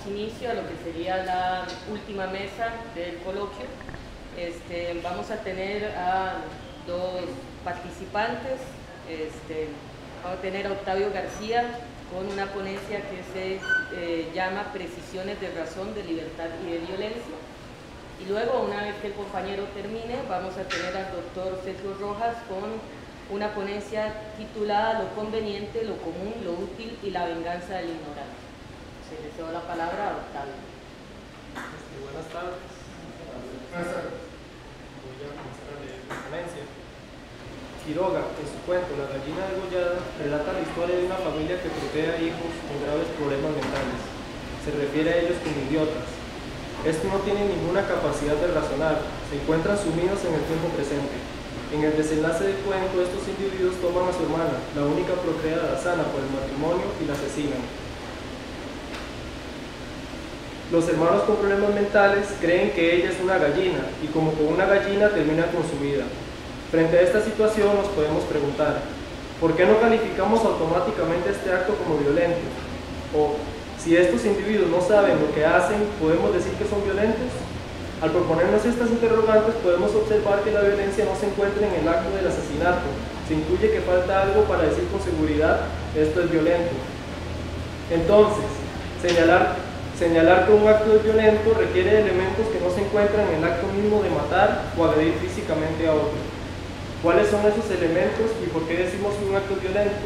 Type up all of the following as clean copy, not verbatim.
inicio a lo que sería la última mesa del coloquio. Vamos a tener a dos participantes. Vamos a tener a Octavio García con una ponencia que se llama Precisiones de razón, de libertad y de violencia. Y luego, una vez que el compañero termine, vamos a tener al doctor Sergio Rojas con una ponencia titulada Lo conveniente, lo común, lo útil y la venganza del ignorante. Se le cedo la palabra a Octavio. Buenas tardes. Voy a comenzar a leer mi ponencia. Quiroga, en su cuento La gallina degollada, relata la historia de una familia que protege a hijos con graves problemas mentales. Se refiere a ellos como idiotas. Estos no tienen ninguna capacidad de razonar, se encuentran sumidos en el tiempo presente. En el desenlace del cuento, estos individuos toman a su hermana, la única procreada sana por el matrimonio, y la asesinan. Los hermanos con problemas mentales creen que ella es una gallina, y como con una gallina termina consumida. Frente a esta situación nos podemos preguntar, ¿por qué no calificamos automáticamente este acto como violento? O, si estos individuos no saben lo que hacen, ¿podemos decir que son violentos? Al proponernos estas interrogantes, podemos observar que la violencia no se encuentra en el acto del asesinato. Se intuye que falta algo para decir con seguridad, esto es violento. Entonces, señalar que un acto es violento requiere elementos que no se encuentran en el acto mismo de matar o agredir físicamente a otro. ¿Cuáles son esos elementos y por qué decimos que un acto es violento?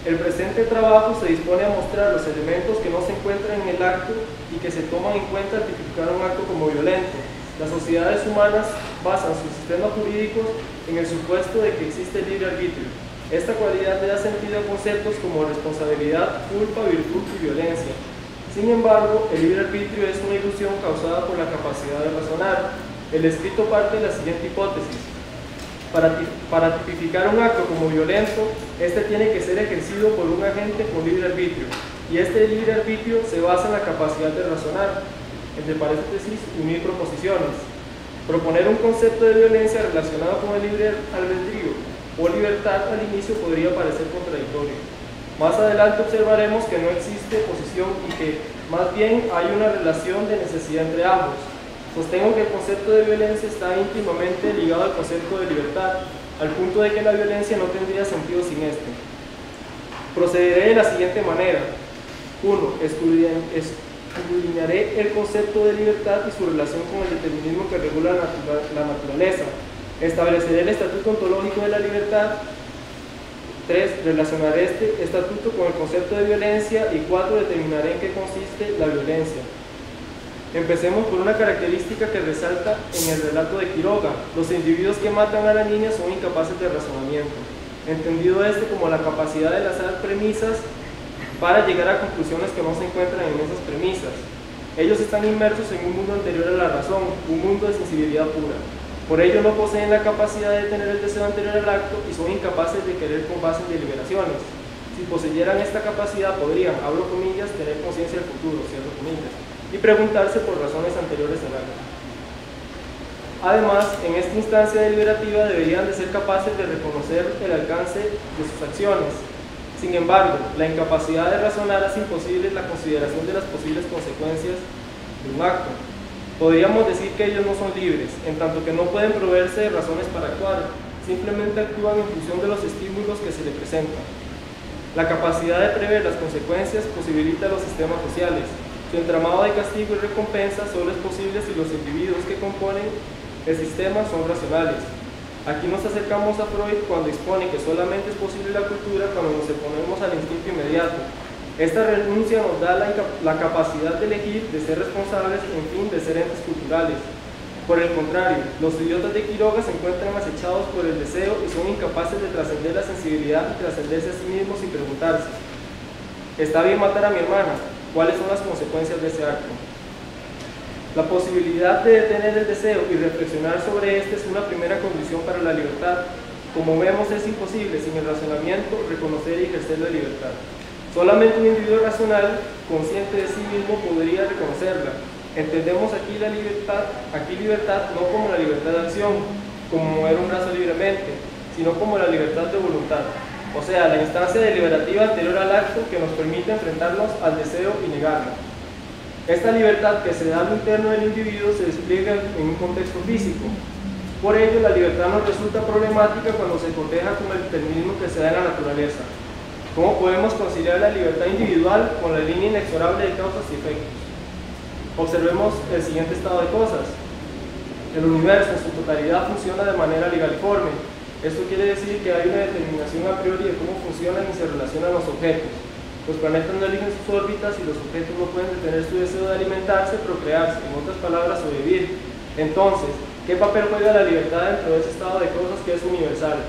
El presente trabajo se dispone a mostrar los elementos que no se encuentran en el acto y que se toman en cuenta al tipificar un acto como violento. Las sociedades humanas basan sus sistemas jurídicos en el supuesto de que existe libre arbitrio. Esta cualidad le da sentido a conceptos como responsabilidad, culpa, virtud y violencia. Sin embargo, el libre arbitrio es una ilusión causada por la capacidad de razonar. El escrito parte de la siguiente hipótesis. Para tipificar un acto como violento, este tiene que ser ejercido por un agente con libre arbitrio, y este libre arbitrio se basa en la capacidad de razonar, entre paréntesis, unir proposiciones. Proponer un concepto de violencia relacionado con el libre albedrío o libertad al inicio podría parecer contradictorio. Más adelante observaremos que no existe oposición y que, más bien, hay una relación de necesidad entre ambos. Sostengo que el concepto de violencia está íntimamente ligado al concepto de libertad, al punto de que la violencia no tendría sentido sin este. Procederé de la siguiente manera. 1. Escudriñaré el concepto de libertad y su relación con el determinismo que regula la naturaleza. Estableceré el estatuto ontológico de la libertad. 3. Relacionaré este estatuto con el concepto de violencia. Y 4. Determinaré en qué consiste la violencia. Empecemos por una característica que resalta en el relato de Quiroga. Los individuos que matan a la niña son incapaces de razonamiento, entendido este como la capacidad de lanzar premisas para llegar a conclusiones que no se encuentran en esas premisas. Ellos están inmersos en un mundo anterior a la razón, un mundo de sensibilidad pura. Por ello no poseen la capacidad de tener el deseo anterior al acto y son incapaces de querer con base en deliberaciones. Si poseyeran esta capacidad podrían, abro comillas, tener conciencia del futuro, cierro comillas, y preguntarse por razones anteriores al acto. Además, en esta instancia deliberativa deberían de ser capaces de reconocer el alcance de sus acciones. Sin embargo, la incapacidad de razonar hace imposible la consideración de las posibles consecuencias de un acto. Podríamos decir que ellos no son libres, en tanto que no pueden proveerse de razones para actuar, simplemente actúan en función de los estímulos que se les presentan. La capacidad de prever las consecuencias posibilita los sistemas sociales. Su entramado de castigo y recompensa solo es posible si los individuos que componen el sistema son racionales. Aquí nos acercamos a Freud cuando expone que solamente es posible la cultura cuando nos oponemos al instinto inmediato. Esta renuncia nos da la capacidad de elegir, de ser responsables, en fin, de ser entes culturales. Por el contrario, los idiotas de Quiroga se encuentran acechados por el deseo y son incapaces de trascender la sensibilidad y trascenderse a sí mismos sin preguntarse: ¿está bien matar a mi hermana? ¿Cuáles son las consecuencias de ese acto? La posibilidad de detener el deseo y reflexionar sobre este es una primera condición para la libertad. Como vemos, es imposible sin el razonamiento reconocer y ejercer la libertad. Solamente un individuo racional, consciente de sí mismo, podría reconocerla. Entendemos aquí libertad no como la libertad de acción, como mover un brazo libremente, sino como la libertad de voluntad. o sea, la instancia deliberativa anterior al acto que nos permite enfrentarnos al deseo y negarlo. Esta libertad que se da a lo interno del individuo se despliega en un contexto físico. Por ello, la libertad nos resulta problemática cuando se coteja con el determinismo que se da en la naturaleza. ¿Cómo podemos conciliar la libertad individual con la línea inexorable de causas y efectos? Observemos el siguiente estado de cosas. El universo en su totalidad funciona de manera legaliforme. Esto quiere decir que hay una determinación a priori de cómo funcionan y se relacionan los objetos. Los planetas no eligen sus órbitas y los objetos no pueden detener su deseo de alimentarse, procrearse, en otras palabras, sobrevivir. Entonces, ¿qué papel juega la libertad dentro de ese estado de cosas que es universal?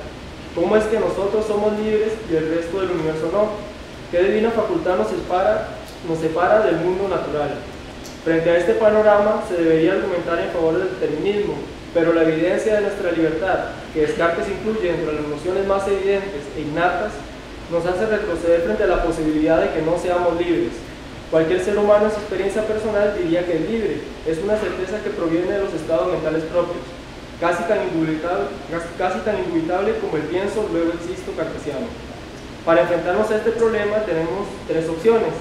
¿Cómo es que nosotros somos libres y el resto del universo no? ¿Qué divina facultad nos separa del mundo natural? Frente a este panorama, se debería argumentar en favor del determinismo, pero la evidencia de nuestra libertad, que Descartes incluye entre las nociones más evidentes e innatas, nos hace retroceder frente a la posibilidad de que no seamos libres. Cualquier ser humano en su experiencia personal diría que es libre, es una certeza que proviene de los estados mentales propios, casi tan indubitable como el pienso, luego existo cartesiano. Para enfrentarnos a este problema tenemos tres opciones.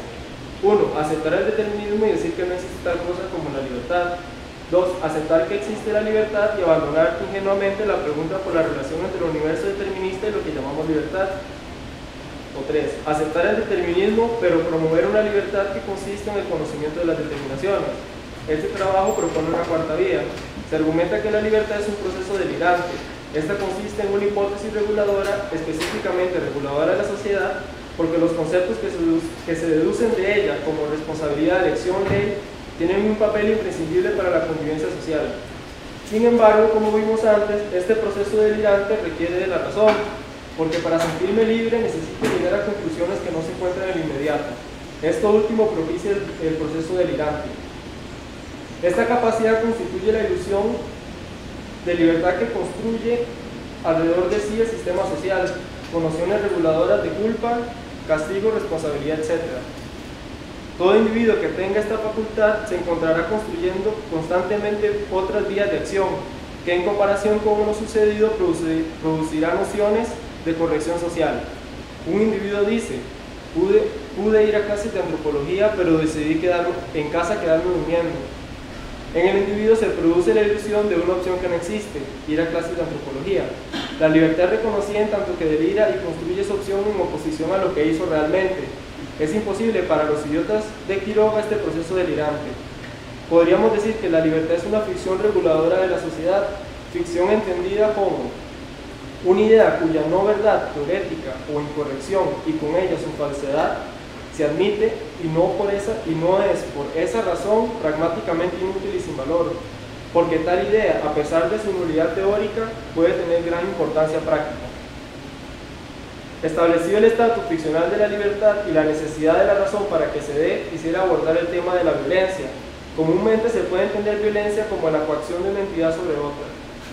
1. Aceptar el determinismo y decir que no existe tal cosa como la libertad. 2. Aceptar que existe la libertad y abandonar ingenuamente la pregunta por la relación entre el universo determinista y lo que llamamos libertad. O 3. Aceptar el determinismo, pero promover una libertad que consiste en el conocimiento de las determinaciones. Este trabajo propone una cuarta vía. Se argumenta que la libertad es un proceso delirante. Esta consiste en una hipótesis reguladora, específicamente reguladora de la sociedad, porque los conceptos que se deducen de ella, como responsabilidad, elección, ley, tienen un papel imprescindible para la convivencia social. Sin embargo, como vimos antes, este proceso delirante requiere de la razón, porque para sentirme libre necesito llegar a conclusiones que no se encuentran en el inmediato. Esto último propicia el proceso delirante. Esta capacidad constituye la ilusión de libertad que construye alrededor de sí el sistema social, con nociones reguladoras de culpa, castigo, responsabilidad, etc. Todo individuo que tenga esta facultad se encontrará construyendo constantemente otras vías de acción, que en comparación con lo sucedido producirá nociones de corrección social. Un individuo dice, pude ir a clases de antropología, pero decidí quedarme durmiendo. En el individuo se produce la ilusión de una opción que no existe, ir a clases de antropología. La libertad es reconocida en tanto que delira y construye esa opción en oposición a lo que hizo realmente. Es imposible para los idiotas de Quiroga este proceso delirante. Podríamos decir que la libertad es una ficción reguladora de la sociedad, ficción entendida como una idea cuya no verdad teorética o incorrección y con ella su falsedad se admite y no es por esa razón pragmáticamente inútil y sin valor, porque tal idea, a pesar de su nulidad teórica, puede tener gran importancia práctica. Establecido el estatus ficcional de la libertad y la necesidad de la razón para que se dé, quisiera abordar el tema de la violencia. Comúnmente se puede entender violencia como la coacción de una entidad sobre otra,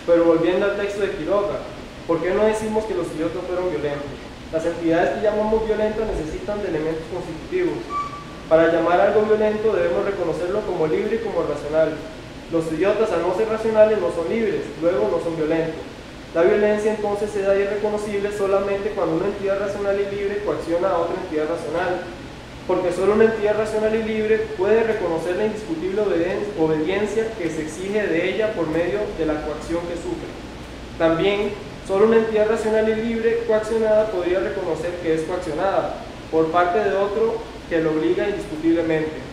pero volviendo al texto de Quiroga, ¿por qué no decimos que los idiotas fueron violentos? Las entidades que llamamos violentas necesitan de elementos constitutivos. Para llamar algo violento debemos reconocerlo como libre y como racional. Los idiotas, al no ser racionales, no son libres, luego no son violentos. La violencia entonces se da irreconocible solamente cuando una entidad racional y libre coacciona a otra entidad racional, porque solo una entidad racional y libre puede reconocer la indiscutible obediencia que se exige de ella por medio de la coacción que sufre. También, solo una entidad racional y libre coaccionada podría reconocer que es coaccionada por parte de otro que lo obliga indiscutiblemente.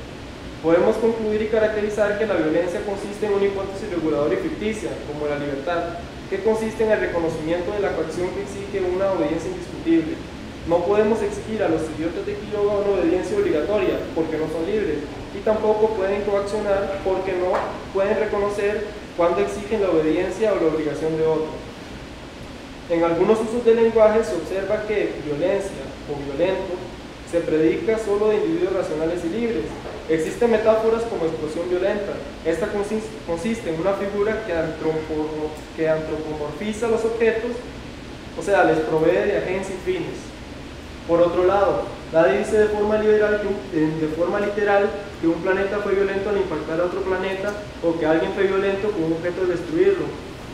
Podemos concluir y caracterizar que la violencia consiste en una hipótesis reguladora y ficticia, como la libertad, que consiste en el reconocimiento de la coacción que exige una obediencia indiscutible. No podemos exigir a los idiotas de Quiroga una obediencia obligatoria, porque no son libres, y tampoco pueden coaccionar porque no pueden reconocer cuando exigen la obediencia o la obligación de otro. En algunos usos del lenguaje se observa que violencia o violento se predica solo de individuos racionales y libres. Existen metáforas como explosión violenta. Esta consiste en una figura que antropomorfiza los objetos, o sea, les provee de agencia y fines. Por otro lado, nadie dice de forma literal que un planeta fue violento al impactar a otro planeta o que alguien fue violento con un objeto al destruirlo.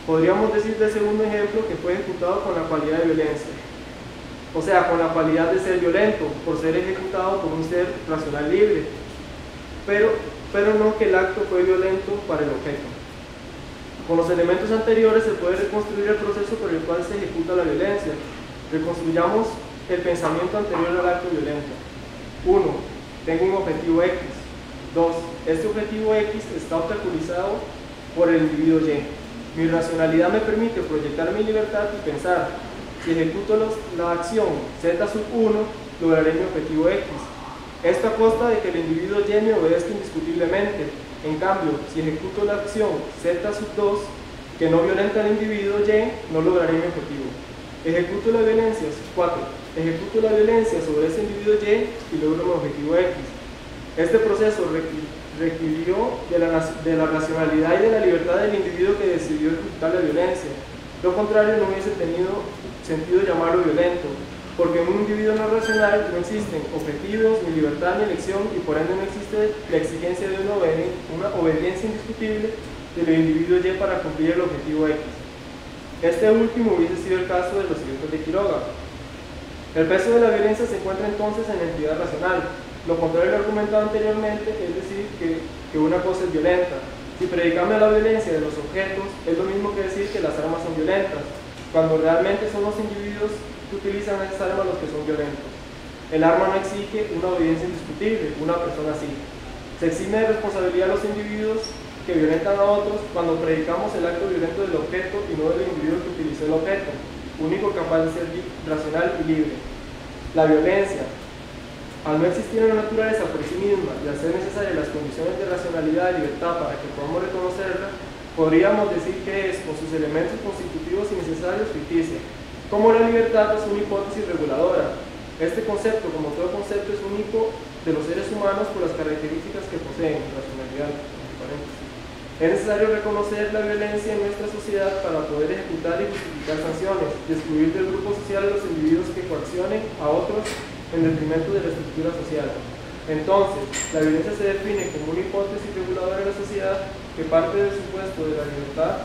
Podríamos decir del segundo ejemplo que fue ejecutado con la cualidad de violencia. o sea, con la cualidad de ser violento, por ser ejecutado por un ser racional libre, pero no que el acto fue violento para el objeto. Con los elementos anteriores se puede reconstruir el proceso por el cual se ejecuta la violencia. Reconstruyamos el pensamiento anterior al acto violento. 1. Tengo un objetivo X. 2. Este objetivo X está obstaculizado por el individuo Y. Mi racionalidad me permite proyectar mi libertad y pensar: si ejecuto la acción Z1, lograré mi objetivo X. Esto a costa de que el individuo Y me obedezca indiscutiblemente. En cambio, si ejecuto la acción Z2, que no violenta al individuo Y, no lograré mi objetivo. Ejecuto la violencia. 4. Ejecuto la violencia sobre ese individuo Y y logro mi objetivo X. Este proceso requirió de la racionalidad y de la libertad del individuo que decidió ejecutar la violencia. Lo contrario no hubiese tenido sentido llamarlo violento, porque en un individuo no racional no existen objetivos, ni libertad, ni elección, y por ende no existe la exigencia de una obediencia indiscutible del individuo Y para cumplir el objetivo X. Este último hubiese sido el caso de los escritos de Quiroga. El peso de la violencia se encuentra entonces en la entidad racional. Lo contrario lo argumentado anteriormente, es decir, que una cosa es violenta. Si predicamos la violencia de los objetos, es lo mismo que decir que las armas son violentas, cuando realmente son los individuos que utilizan esas armas los que son violentos. El arma no exige una obediencia indiscutible, una persona sí. Se exime de responsabilidad a los individuos que violentan a otros cuando predicamos el acto violento del objeto y no del individuo que utilizó el objeto, único capaz de ser racional y libre. La violencia, al no existir en la naturaleza por sí misma y al ser necesarias las condiciones de racionalidad y libertad para que podamos reconocerla, podríamos decir que es, con sus elementos constitutivos y necesarios, ficticia. Como la libertad es una hipótesis reguladora. Este concepto, como todo concepto, es único de los seres humanos por las características que poseen, racionalidad. Es necesario reconocer la violencia en nuestra sociedad para poder ejecutar y justificar sanciones, y excluir del grupo social a los individuos que coaccionen a otros en detrimento de la estructura social. Entonces, la violencia se define como una hipótesis reguladora de la sociedad que parte del supuesto de la libertad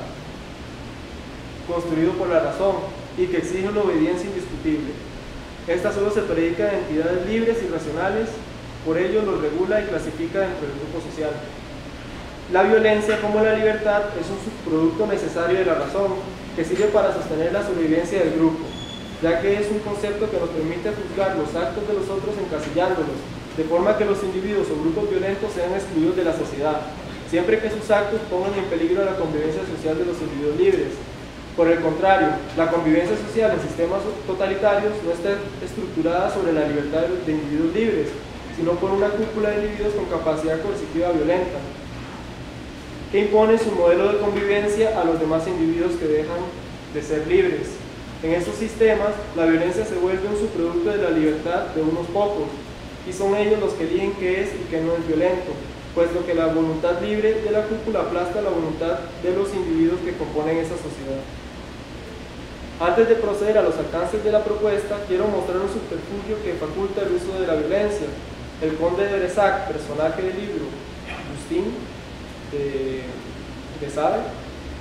construido por la razón y que exige una obediencia indiscutible. Esta solo se predica de entidades libres y racionales, por ello lo regula y clasifica dentro del grupo social. La violencia, como la libertad, es un subproducto necesario de la razón que sirve para sostener la sobrevivencia del grupo, ya que es un concepto que nos permite juzgar los actos de los otros encasillándolos, de forma que los individuos o grupos violentos sean excluidos de la sociedad, siempre que sus actos pongan en peligro la convivencia social de los individuos libres. Por el contrario, la convivencia social en sistemas totalitarios no está estructurada sobre la libertad de individuos libres, sino por una cúpula de individuos con capacidad coercitiva violenta, que impone su modelo de convivencia a los demás individuos que dejan de ser libres. En estos sistemas, la violencia se vuelve un subproducto de la libertad de unos pocos, y son ellos los que eligen qué es y qué no es violento, puesto que la voluntad libre de la cúpula aplasta la voluntad de los individuos que componen esa sociedad. Antes de proceder a los alcances de la propuesta, quiero mostrar un subterfugio que faculta el uso de la violencia. El conde de Bresac, personaje del libro Justin de Sade,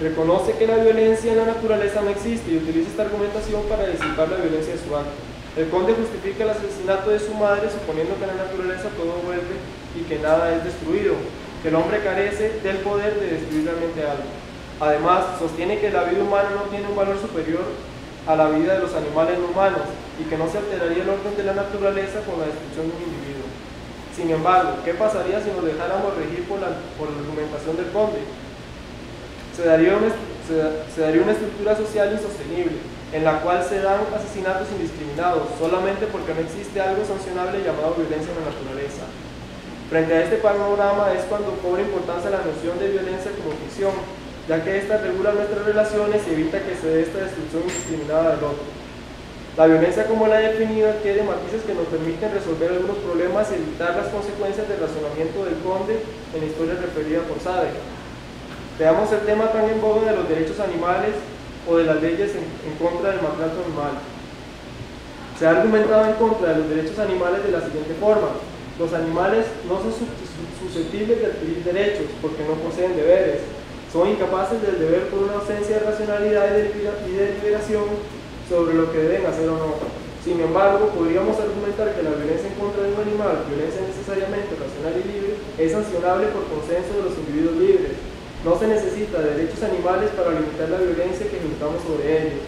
reconoce que la violencia en la naturaleza no existe y utiliza esta argumentación para disipar la violencia de su acto. El conde justifica el asesinato de su madre suponiendo que en la naturaleza todo vuelve y que nada es destruido, que el hombre carece del poder de destruir realmente algo. Además, sostiene que la vida humana no tiene un valor superior a la vida de los animales no humanos y que no se alteraría el orden de la naturaleza con la destrucción de un individuo. Sin embargo, ¿qué pasaría si nos dejáramos regir por la argumentación del conde? Se daría una estructura social insostenible, en la cual se dan asesinatos indiscriminados, solamente porque no existe algo sancionable llamado violencia en la naturaleza. Frente a este panorama es cuando cobra importancia la noción de violencia como ficción, ya que ésta regula nuestras relaciones y evita que se dé esta destrucción indiscriminada del otro. La violencia, como la he definido, adquiere matices que nos permiten resolver algunos problemas y evitar las consecuencias del razonamiento del conde en la historia referida por Sade. Veamos el tema tan en boga de los derechos animales o de las leyes en contra del maltrato animal. Se ha argumentado en contra de los derechos animales de la siguiente forma: los animales no son susceptibles de adquirir derechos porque no poseen deberes, son incapaces del deber por una ausencia de racionalidad y de deliberación sobre lo que deben hacer o no. Sin embargo, podríamos argumentar que la violencia en contra de un animal, violencia necesariamente racional y libre, es sancionable por consenso de los individuos libres. No se necesita de derechos animales para limitar la violencia que ejecutamos sobre ellos.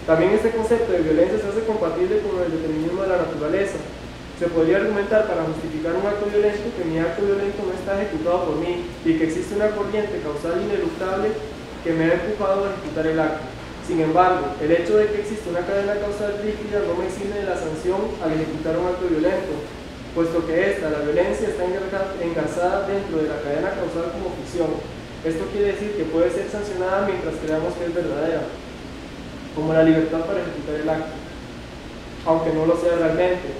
También este concepto de violencia se hace compatible con el determinismo de la naturaleza. Se podría argumentar para justificar un acto violento que mi acto violento no está ejecutado por mí y que existe una corriente causal ineluctable que me ha empujado a ejecutar el acto. Sin embargo, el hecho de que existe una cadena causal rígida no me exime de la sanción al ejecutar un acto violento, puesto que la violencia, está engarzada dentro de la cadena causal como ficción. Esto quiere decir que puede ser sancionada mientras creamos que es verdadera, como la libertad para ejecutar el acto, aunque no lo sea realmente.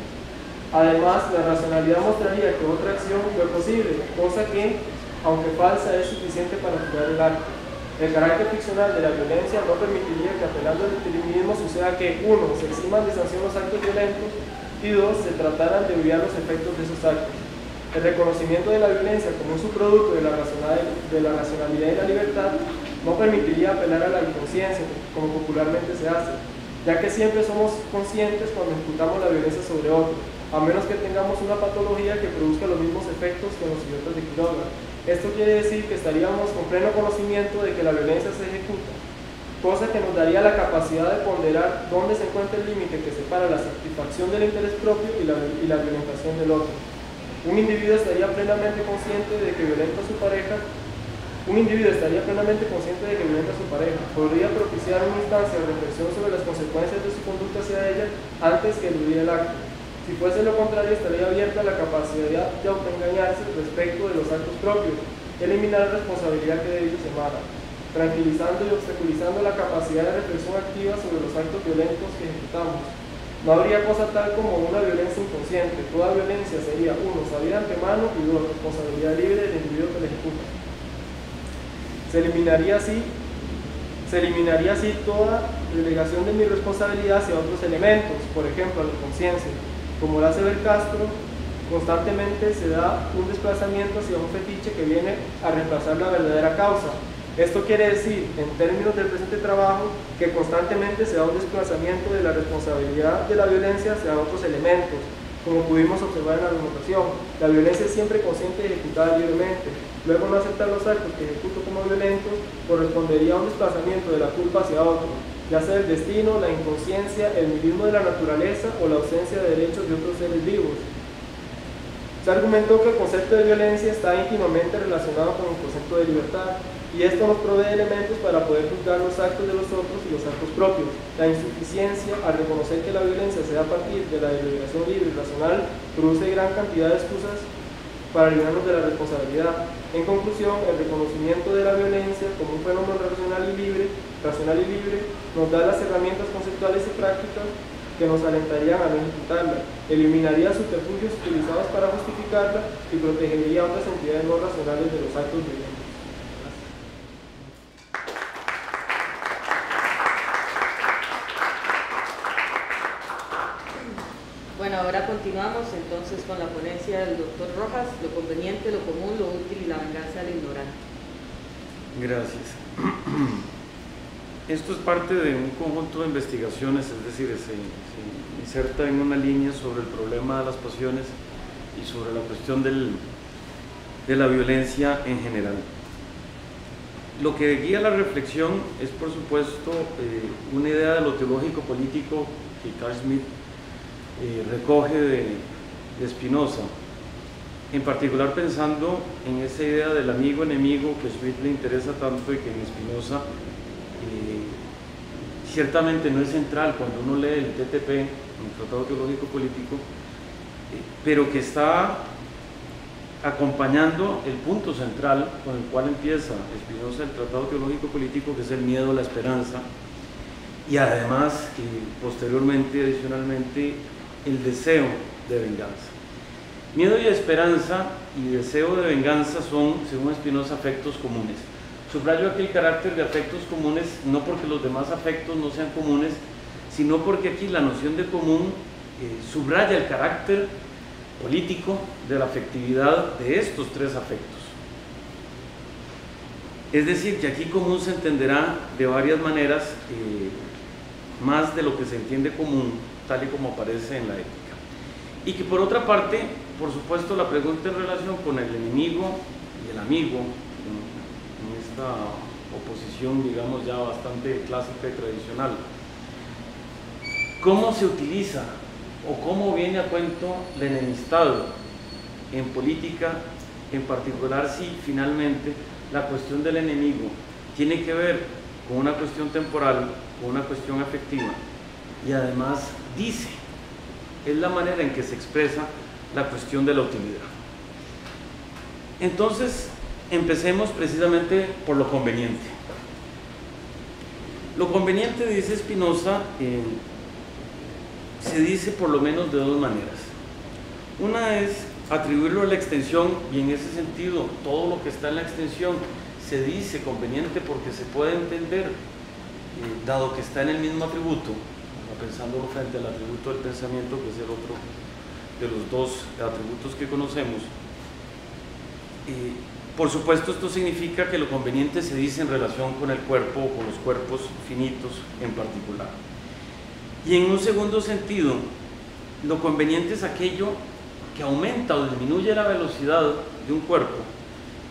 Además, la racionalidad mostraría que otra acción fue posible, cosa que, aunque falsa, es suficiente para juzgar el acto. El carácter ficcional de la violencia no permitiría que, apelando al determinismo, suceda que 1. Se eximan de sanción los actos violentos y 2. Se trataran de obviar los efectos de esos actos. El reconocimiento de la violencia como un subproducto de la racionalidad y la libertad no permitiría apelar a la inconsciencia, como popularmente se hace, ya que siempre somos conscientes cuando ejecutamos la violencia sobre otro, a menos que tengamos una patología que produzca los mismos efectos que los idiotas de Quiroga. Esto quiere decir que estaríamos con pleno conocimiento de que la violencia se ejecuta, cosa que nos daría la capacidad de ponderar dónde se encuentra el límite que separa la satisfacción del interés propio y la violentación del otro. Un individuo estaría plenamente consciente de que violenta a su pareja. Podría propiciar una instancia de reflexión sobre las consecuencias de su conducta hacia ella antes que eludir el acto. Si fuese lo contrario, estaría abierta a la capacidad de autoengañarse respecto de los actos propios, eliminar la responsabilidad que de ellos emana, tranquilizando y obstaculizando la capacidad de reflexión activa sobre los actos violentos que ejecutamos. No habría cosa tal como una violencia inconsciente. Toda violencia sería 1. Sabida de antemano y 2. Responsabilidad libre del individuo que la ejecuta. Se eliminaría así toda delegación de mi responsabilidad hacia otros elementos, por ejemplo, a la conciencia. Como lo hace Ver Castro, constantemente se da un desplazamiento hacia un fetiche que viene a reemplazar la verdadera causa. Esto quiere decir, en términos del presente trabajo, que constantemente se da un desplazamiento de la responsabilidad de la violencia hacia otros elementos, como pudimos observar en la argumentación. La violencia es siempre consciente y ejecutada libremente. Luego, no aceptar los actos que ejecuto como violentos correspondería a un desplazamiento de la culpa hacia otro, ya sea el destino, la inconsciencia, el nihilismo de la naturaleza o la ausencia de derechos de otros seres vivos. Se argumentó que el concepto de violencia está íntimamente relacionado con el concepto de libertad, y esto nos provee elementos para poder juzgar los actos de los otros y los actos propios. La insuficiencia, al reconocer que la violencia se da a partir de la deliberación libre y racional, produce gran cantidad de excusas para librarnos de la responsabilidad. En conclusión, el reconocimiento de la violencia como un fenómeno racional y libre, nos da las herramientas conceptuales y prácticas que nos alentarían a no ejecutarla, eliminaría subterfugios utilizados para justificarla y protegería a otras entidades no racionales de los actos violentos. Bueno, ahora continuamos entonces con la ponencia del doctor Rojas, lo conveniente, lo común, lo útil y la venganza del ignorante. Gracias. Esto es parte de un conjunto de investigaciones, es decir, se inserta en una línea sobre el problema de las pasiones y sobre la cuestión de la violencia en general. Lo que guía la reflexión es, por supuesto, una idea de lo teológico político que Carl Schmitt recoge de Spinoza, en particular pensando en esa idea del amigo-enemigo que a Schmitt le interesa tanto y que en Spinoza ciertamente no es central cuando uno lee el TTP, el Tratado Teológico Político, pero que está acompañando el punto central con el cual empieza Spinoza el Tratado Teológico Político, que es el miedo a la esperanza, y además, posteriormente, adicionalmente, el deseo de venganza. Miedo y esperanza y deseo de venganza son, según Spinoza, afectos comunes. Subrayo aquí el carácter de afectos comunes, no porque los demás afectos no sean comunes, sino porque aquí la noción de común subraya el carácter político de la afectividad de estos tres afectos. Es decir, que aquí común se entenderá de varias maneras, más de lo que se entiende común, tal y como aparece en la ética. Y que por otra parte, por supuesto, la pregunta en relación con el enemigo y el amigo, en esta oposición, digamos, ya bastante clásica y tradicional, ¿cómo se utiliza o cómo viene a cuento la enemistad en política, en particular si finalmente la cuestión del enemigo tiene que ver con una cuestión temporal, con una cuestión afectiva, y además dice, es la manera en que se expresa la cuestión de la utilidad? Entonces, empecemos precisamente por lo conveniente. Lo conveniente, dice Spinoza, se dice por lo menos de dos maneras. Una es atribuirlo a la extensión, y en ese sentido todo lo que está en la extensión se dice conveniente porque se puede entender, dado que está en el mismo atributo, pensándolo frente al atributo del pensamiento, que es el otro de los dos atributos que conocemos. Por supuesto, esto significa que lo conveniente se dice en relación con el cuerpo o con los cuerpos finitos en particular. Y en un segundo sentido, lo conveniente es aquello que aumenta o disminuye la velocidad de un cuerpo,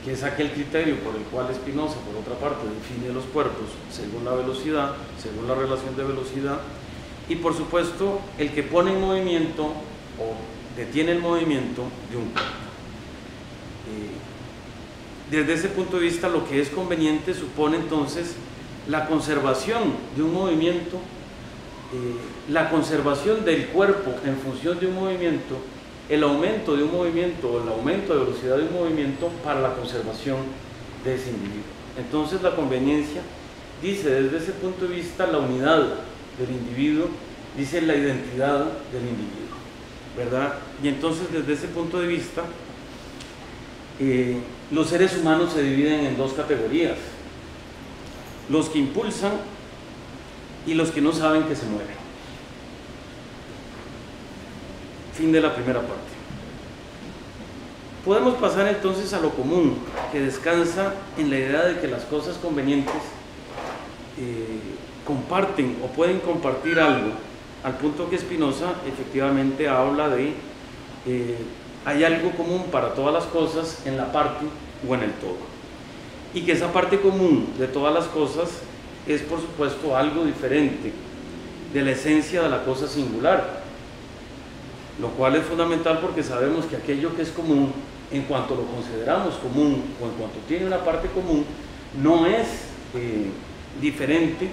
que es aquel criterio por el cual Spinoza, por otra parte, define los cuerpos según la velocidad, según la relación de velocidad, y por supuesto el que pone en movimiento o detiene el movimiento de un cuerpo. Desde ese punto de vista, lo que es conveniente supone entonces la conservación de un movimiento, la conservación del cuerpo en función de un movimiento, el aumento de un movimiento o el aumento de velocidad de un movimiento para la conservación de ese individuo. Entonces la conveniencia dice desde ese punto de vista la unidad del individuo, dice la identidad del individuo, ¿verdad? Y entonces desde ese punto de vista los seres humanos se dividen en dos categorías: los que impulsan y los que no saben que se mueven. Fin de la primera parte. Podemos pasar entonces a lo común, que descansa en la idea de que las cosas convenientes comparten o pueden compartir algo, al punto que Spinoza efectivamente habla de hay algo común para todas las cosas en la parte o en el todo, y que esa parte común de todas las cosas es por supuesto algo diferente de la esencia de la cosa singular, lo cual es fundamental porque sabemos que aquello que es común, en cuanto lo consideramos común o en cuanto tiene una parte común, no es diferente,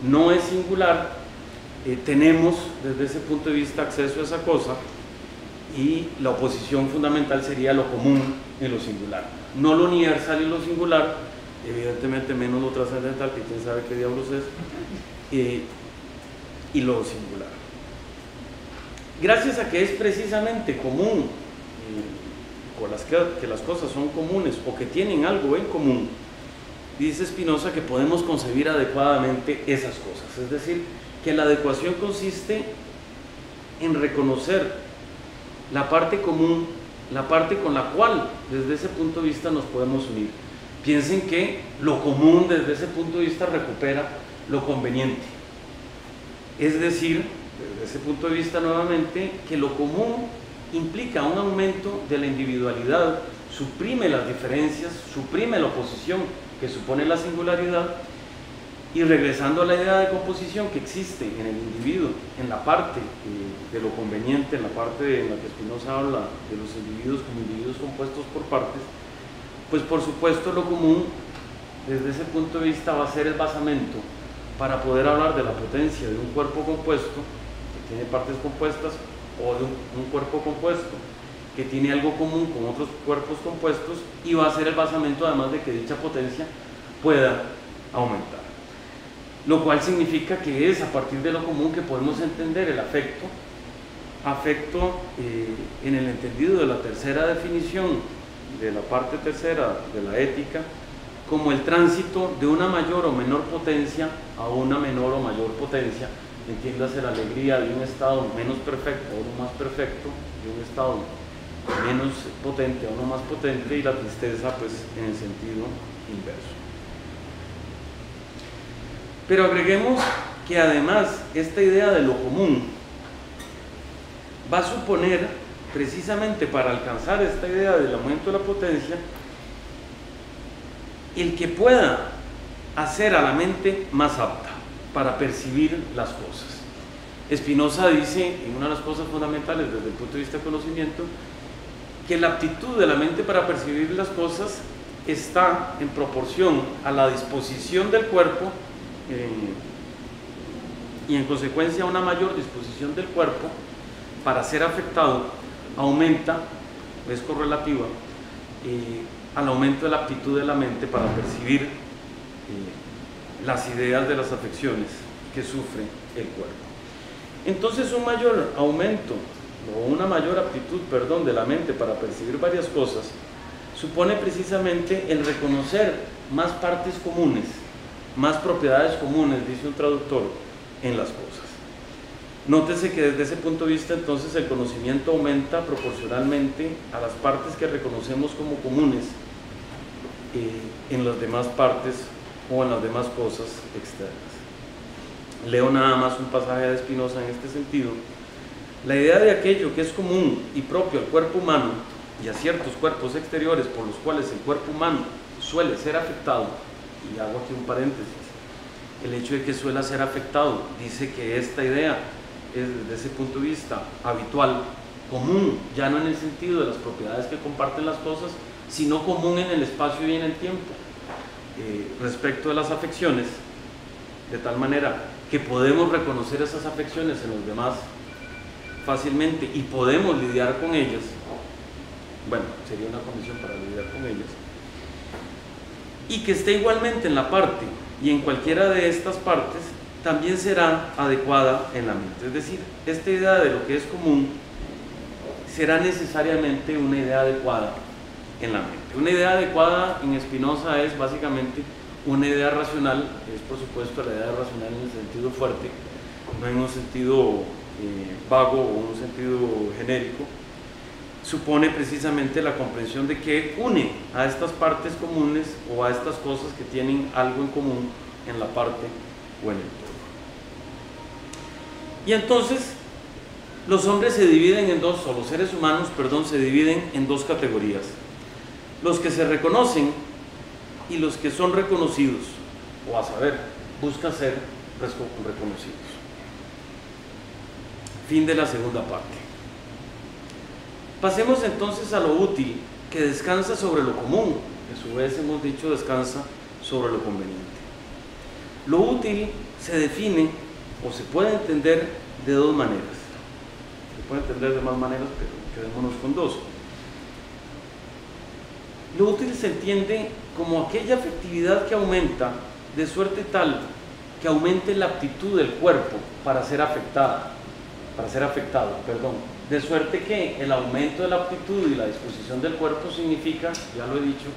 no es singular, tenemos desde ese punto de vista acceso a esa cosa, y la oposición fundamental sería lo común y lo singular, no lo universal y lo singular, evidentemente menos lo trascendental, que quién sabe qué diablos es, y lo singular. Gracias a que es precisamente común, que las cosas son comunes o que tienen algo en común, dice Spinoza que podemos concebir adecuadamente esas cosas, es decir, que la adecuación consiste en reconocer la parte común, la parte con la cual desde ese punto de vista nos podemos unir. Piensen que lo común desde ese punto de vista recupera lo conveniente, es decir, desde ese punto de vista nuevamente, que lo común implica un aumento de la individualidad, suprime las diferencias, suprime la oposición que supone la singularidad, y regresando a la idea de composición que existe en el individuo, en la parte de lo conveniente, en la parte en la que Spinoza habla de los individuos como individuos compuestos por partes, pues por supuesto lo común desde ese punto de vista va a ser el basamento para poder hablar de la potencia de un cuerpo compuesto que tiene partes compuestas o de un cuerpo compuesto que tiene algo común con otros cuerpos compuestos, y va a ser el basamento además de que dicha potencia pueda aumentar. Lo cual significa que es a partir de lo común que podemos entender el afecto en el entendido de la tercera definición de la parte tercera de la ética, como el tránsito de una mayor o menor potencia a una menor o mayor potencia, entiéndase la alegría de un estado menos perfecto a uno más perfecto, de un estado menos potente a uno más potente, y la tristeza pues en el sentido inverso. Pero agreguemos que además esta idea de lo común va a suponer, precisamente para alcanzar esta idea del aumento de la potencia, el que pueda hacer a la mente más apta para percibir las cosas. Spinoza dice, en una de las cosas fundamentales desde el punto de vista del conocimiento, que la aptitud de la mente para percibir las cosas está en proporción a la disposición del cuerpo y en consecuencia una mayor disposición del cuerpo para ser afectado aumenta, es correlativa al aumento de la aptitud de la mente para percibir las ideas de las afecciones que sufre el cuerpo. Entonces un mayor aumento o una mayor aptitud, perdón, de la mente para percibir varias cosas supone precisamente el reconocer más partes comunes, más propiedades comunes, dice un traductor, en las cosas. Nótese que desde ese punto de vista entonces el conocimiento aumenta proporcionalmente a las partes que reconocemos como comunes en las demás partes o en las demás cosas externas. Leo nada más un pasaje de Spinoza en este sentido. La idea de aquello que es común y propio al cuerpo humano y a ciertos cuerpos exteriores por los cuales el cuerpo humano suele ser afectado, y hago aquí un paréntesis, el hecho de que suele ser afectado dice que esta idea es desde ese punto de vista habitual, común, ya no en el sentido de las propiedades que comparten las cosas, sino común en el espacio y en el tiempo, respecto de las afecciones, de tal manera que podemos reconocer esas afecciones en los demás fácilmente y podemos lidiar con ellas. Bueno, sería una condición para lidiar con ellas, y que esté igualmente en la parte y en cualquiera de estas partes también será adecuada en la mente. Es decir, esta idea de lo que es común será necesariamente una idea adecuada en la mente. Una idea adecuada en Spinoza es básicamente una idea racional, es por supuesto la idea racional en el sentido fuerte, no en un sentido vago o un sentido genérico. Supone precisamente la comprensión de que une a estas partes comunes o a estas cosas que tienen algo en común en la parte o en el todo. Y entonces los hombres se dividen en dos, o los seres humanos, perdón, se dividen en dos categorías: los que se reconocen y los que son reconocidos, o a saber, buscan ser reconocidos. Fin de la segunda parte. Pasemos entonces a lo útil, que descansa sobre lo común, que a su vez hemos dicho descansa sobre lo conveniente. Lo útil se define o se puede entender de dos maneras. Se puede entender de más maneras, pero quedémonos con dos. Lo útil se entiende como aquella afectividad que aumenta de suerte tal que aumente la aptitud del cuerpo para ser afectado, de suerte que el aumento de la aptitud y la disposición del cuerpo significa, ya lo he dicho,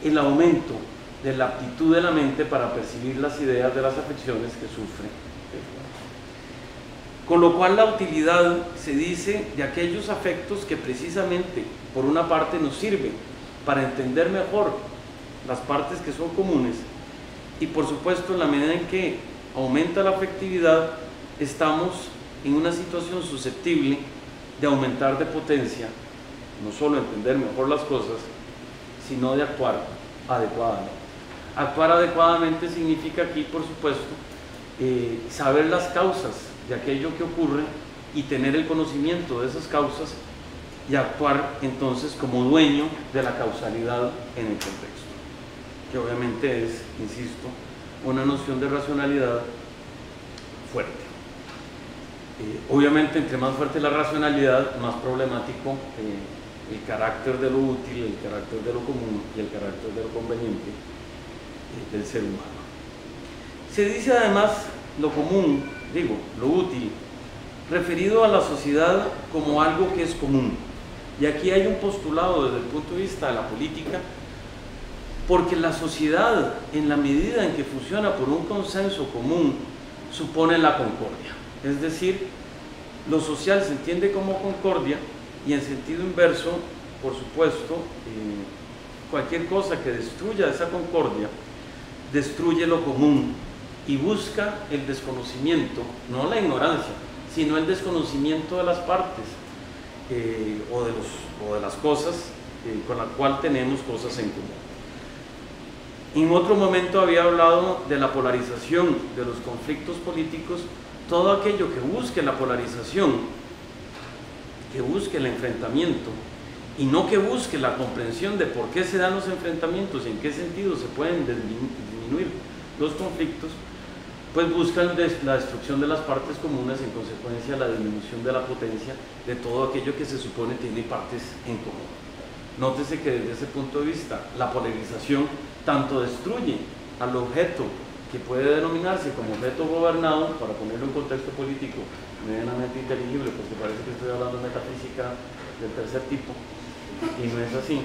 el aumento de la aptitud de la mente para percibir las ideas de las afecciones que sufre el cuerpo. Con lo cual la utilidad se dice de aquellos afectos que precisamente por una parte nos sirven para entender mejor las partes que son comunes, y por supuesto en la medida en que aumenta la afectividad estamos en una situación susceptible de aumentar de potencia, no solo entender mejor las cosas, sino de actuar adecuadamente. Actuar adecuadamente significa aquí, por supuesto, saber las causas de aquello que ocurre y tener el conocimiento de esas causas y actuar entonces como dueño de la causalidad en el contexto, que obviamente es, insisto, una noción de racionalidad fuerte. Obviamente, entre más fuerte la racionalidad, más problemático el carácter de lo útil, el carácter de lo común y el carácter de lo conveniente del ser humano. Se dice además lo común, lo útil, referido a la sociedad como algo que es común. Y aquí hay un postulado desde el punto de vista de la política, porque la sociedad, en la medida en que funciona por un consenso común, supone la concordia. Es decir, lo social se entiende como concordia y en sentido inverso, por supuesto, cualquier cosa que destruya esa concordia, destruye lo común y busca el desconocimiento, no la ignorancia, sino el desconocimiento de las partes o de las cosas con las cuales tenemos cosas en común. En otro momento había hablado de la polarización de los conflictos políticos, todo aquello que busque la polarización, que busque el enfrentamiento, y no que busque la comprensión de por qué se dan los enfrentamientos y en qué sentido se pueden disminuir los conflictos, pues buscan la destrucción de las partes comunes, en consecuencia la disminución de la potencia de todo aquello que se supone tiene partes en común. Nótese que desde ese punto de vista la polarización tanto destruye al objeto que puede denominarse como objeto gobernado, para ponerlo en contexto político medianamente inteligible, porque parece que estoy hablando de metafísica del tercer tipo, y no es así.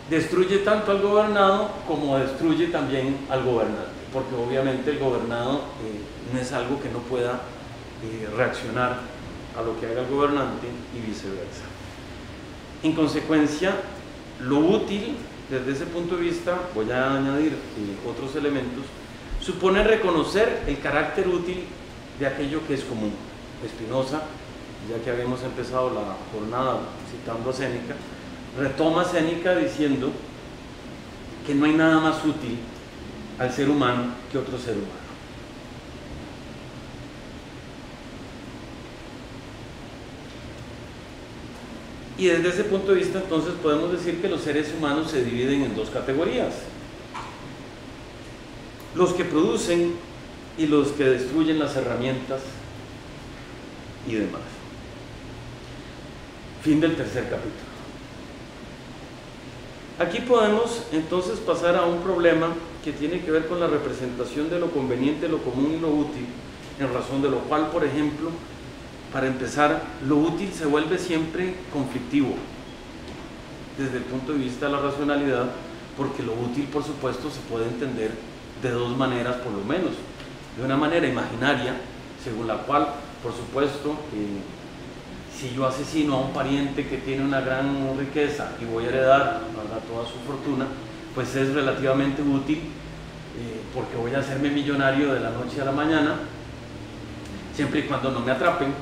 Destruye tanto al gobernado como destruye también al gobernante, porque obviamente el gobernado no es algo que no pueda reaccionar a lo que haga el gobernante y viceversa. En consecuencia, lo útil desde ese punto de vista, voy a añadir otros elementos, supone reconocer el carácter útil de aquello que es común. Spinoza, ya que habíamos empezado la jornada citando a Séneca, retoma Séneca diciendo que no hay nada más útil al ser humano que otro ser humano. Y desde ese punto de vista entonces podemos decir que los seres humanos se dividen en dos categorías: los que producen y los que destruyen las herramientas y demás. Fin del tercer capítulo. Aquí podemos entonces pasar a un problema que tiene que ver con la representación de lo conveniente, lo común y lo útil, en razón de lo cual, por ejemplo, para empezar, lo útil se vuelve siempre conflictivo desde el punto de vista de la racionalidad, porque lo útil, por supuesto, se puede entender de dos maneras por lo menos. De una manera imaginaria, según la cual, por supuesto, si yo asesino a un pariente que tiene una gran riqueza y voy a heredar, ¿verdad?, toda su fortuna, pues es relativamente útil, porque voy a hacerme millonario de la noche a la mañana, siempre y cuando no me atrapen,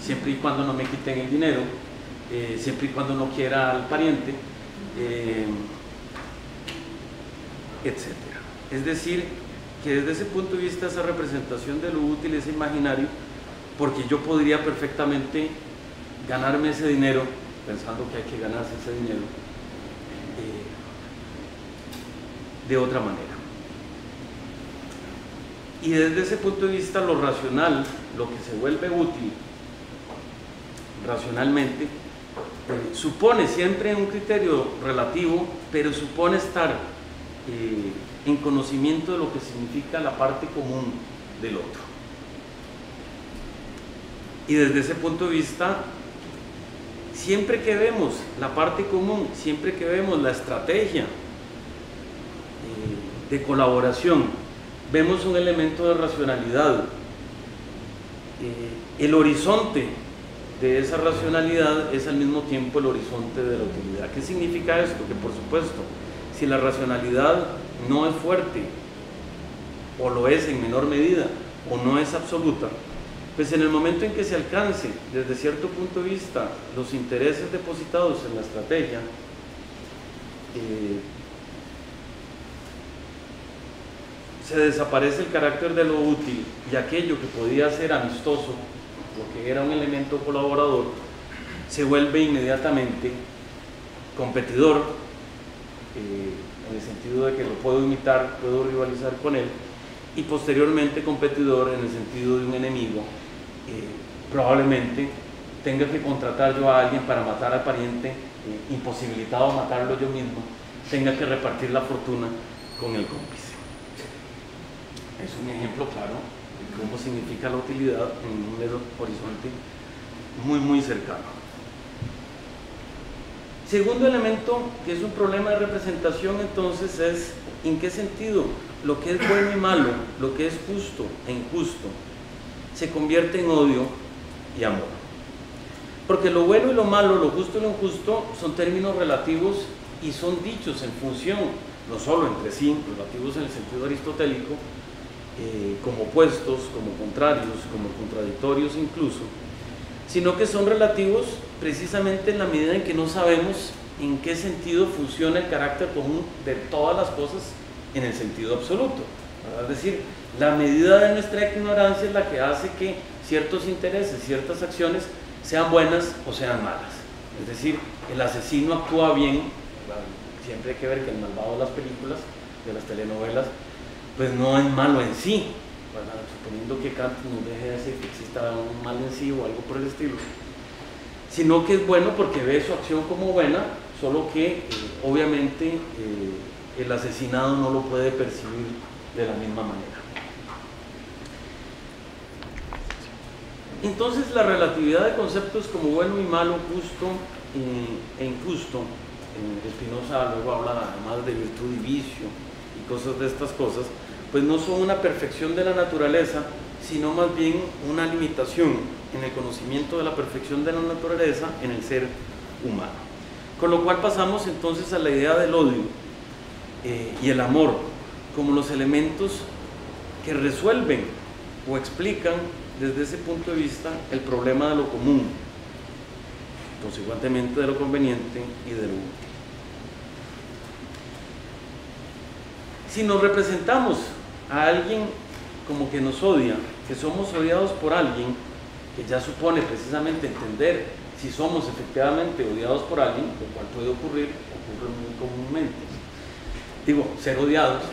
siempre y cuando no me quiten el dinero, siempre y cuando no quiera al pariente, etc. Es decir, que desde ese punto de vista esa representación de lo útil es imaginario, porque yo podría perfectamente ganarme ese dinero, pensando que hay que ganarse ese dinero, de otra manera. Y desde ese punto de vista lo racional, lo que se vuelve útil racionalmente, supone siempre un criterio relativo, pero supone estar en conocimiento de lo que significa la parte común del otro. Y desde ese punto de vista, siempre que vemos la parte común, siempre que vemos la estrategia de colaboración, vemos un elemento de racionalidad. El horizonte de esa racionalidad es al mismo tiempo el horizonte de la utilidad. ¿Qué significa esto? Que por supuesto, si la racionalidad no es fuerte, o lo es en menor medida, o no es absoluta, pues en el momento en que se alcance desde cierto punto de vista los intereses depositados en la estrategia, se desaparece el carácter de lo útil, y aquello que podía ser amistoso, lo que era un elemento colaborador, se vuelve inmediatamente competidor, en el sentido de que lo puedo imitar, puedo rivalizar con él, y posteriormente competidor en el sentido de un enemigo. Probablemente tenga que contratar yo a alguien para matar al pariente, imposibilitado a matarlo yo mismo, tenga que repartir la fortuna con el cómplice. Es un ejemplo claro de cómo significa la utilidad en un horizonte muy cercano. Segundo elemento, que es un problema de representación, entonces, es en qué sentido lo que es bueno y malo, lo que es justo e injusto, se convierte en odio y amor. Porque lo bueno y lo malo, lo justo y lo injusto son términos relativos y son dichos en función, no solo entre sí, relativos en el sentido aristotélico, como opuestos, como contrarios, como contradictorios incluso, sino que son relativos precisamente en la medida en que no sabemos en qué sentido funciona el carácter común de todas las cosas en el sentido absoluto, ¿verdad? Es decir, la medida de nuestra ignorancia es la que hace que ciertos intereses, ciertas acciones sean buenas o sean malas. Es decir, el asesino actúa bien, siempre hay que ver que el malvado de las películas, de las telenovelas, pues no es malo en sí, ¿verdad? Suponiendo que Kant nos deje de decir que exista un mal en sí o algo por el estilo, sino que es bueno porque ve su acción como buena, solo que obviamente el asesinado no lo puede percibir de la misma manera. Entonces la relatividad de conceptos como bueno y malo, justo e injusto, Spinoza luego habla además de virtud y vicio y cosas de estas cosas, pues no son una perfección de la naturaleza, sino más bien una limitación en el conocimiento de la perfección de la naturaleza en el ser humano. Con lo cual pasamos entonces a la idea del odio y el amor como los elementos que resuelven o explican desde ese punto de vista el problema de lo común, consecuentemente de lo conveniente y de lo útil. Si nos representamos a alguien como que nos odia, que somos odiados por alguien, que ya supone precisamente entender si somos efectivamente odiados por alguien, lo cual puede ocurre muy comúnmente, digo, ser odiados,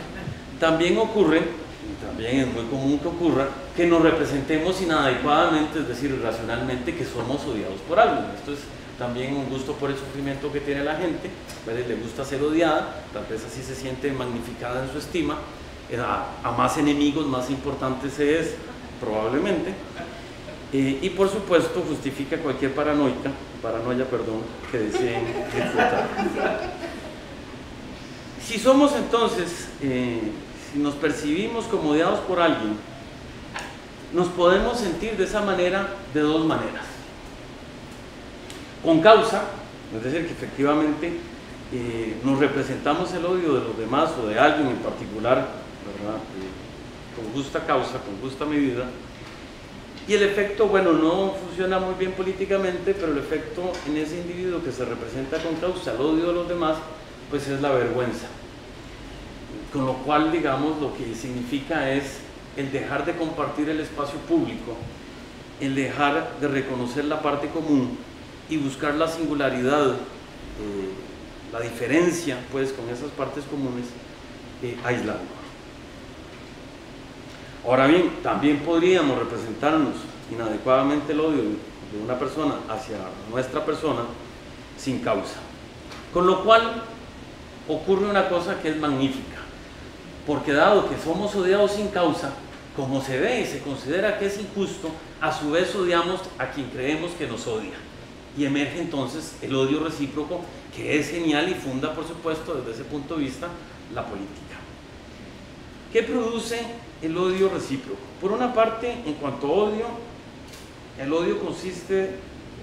también ocurre, y también es muy común que ocurra, que nos representemos inadecuadamente, es decir, irracionalmente, que somos odiados por alguien. Esto es también un gusto por el sufrimiento que tiene la gente, pues le gusta ser odiada, tal vez así se siente magnificada en su estima, a más enemigos más importante se es, probablemente, y por supuesto justifica cualquier paranoia que deseen disfrutar. Si somos entonces, si nos percibimos como odiados por alguien, nos podemos sentir de esa manera de dos maneras. Con causa, es decir, que efectivamente nos representamos el odio de los demás o de alguien en particular, ¿verdad? Con justa causa, con justa medida. Y el efecto, bueno, no funciona muy bien políticamente, pero el efecto en ese individuo que se representa con causa el odio de los demás, pues es la vergüenza. Con lo cual, digamos, lo que significa es el dejar de compartir el espacio público, el dejar de reconocer la parte común y buscar la singularidad, la diferencia, pues, con esas partes comunes, aislando. Ahora bien, también podríamos representarnos inadecuadamente el odio de una persona hacia nuestra persona sin causa. Con lo cual ocurre una cosa que es magnífica, porque dado que somos odiados sin causa, como se ve y se considera que es injusto, a su vez odiamos a quien creemos que nos odia. Y emerge entonces el odio recíproco, que es genial y funda, por supuesto, desde ese punto de vista, la política. ¿Qué produce el odio recíproco? Por una parte, en cuanto a odio, el odio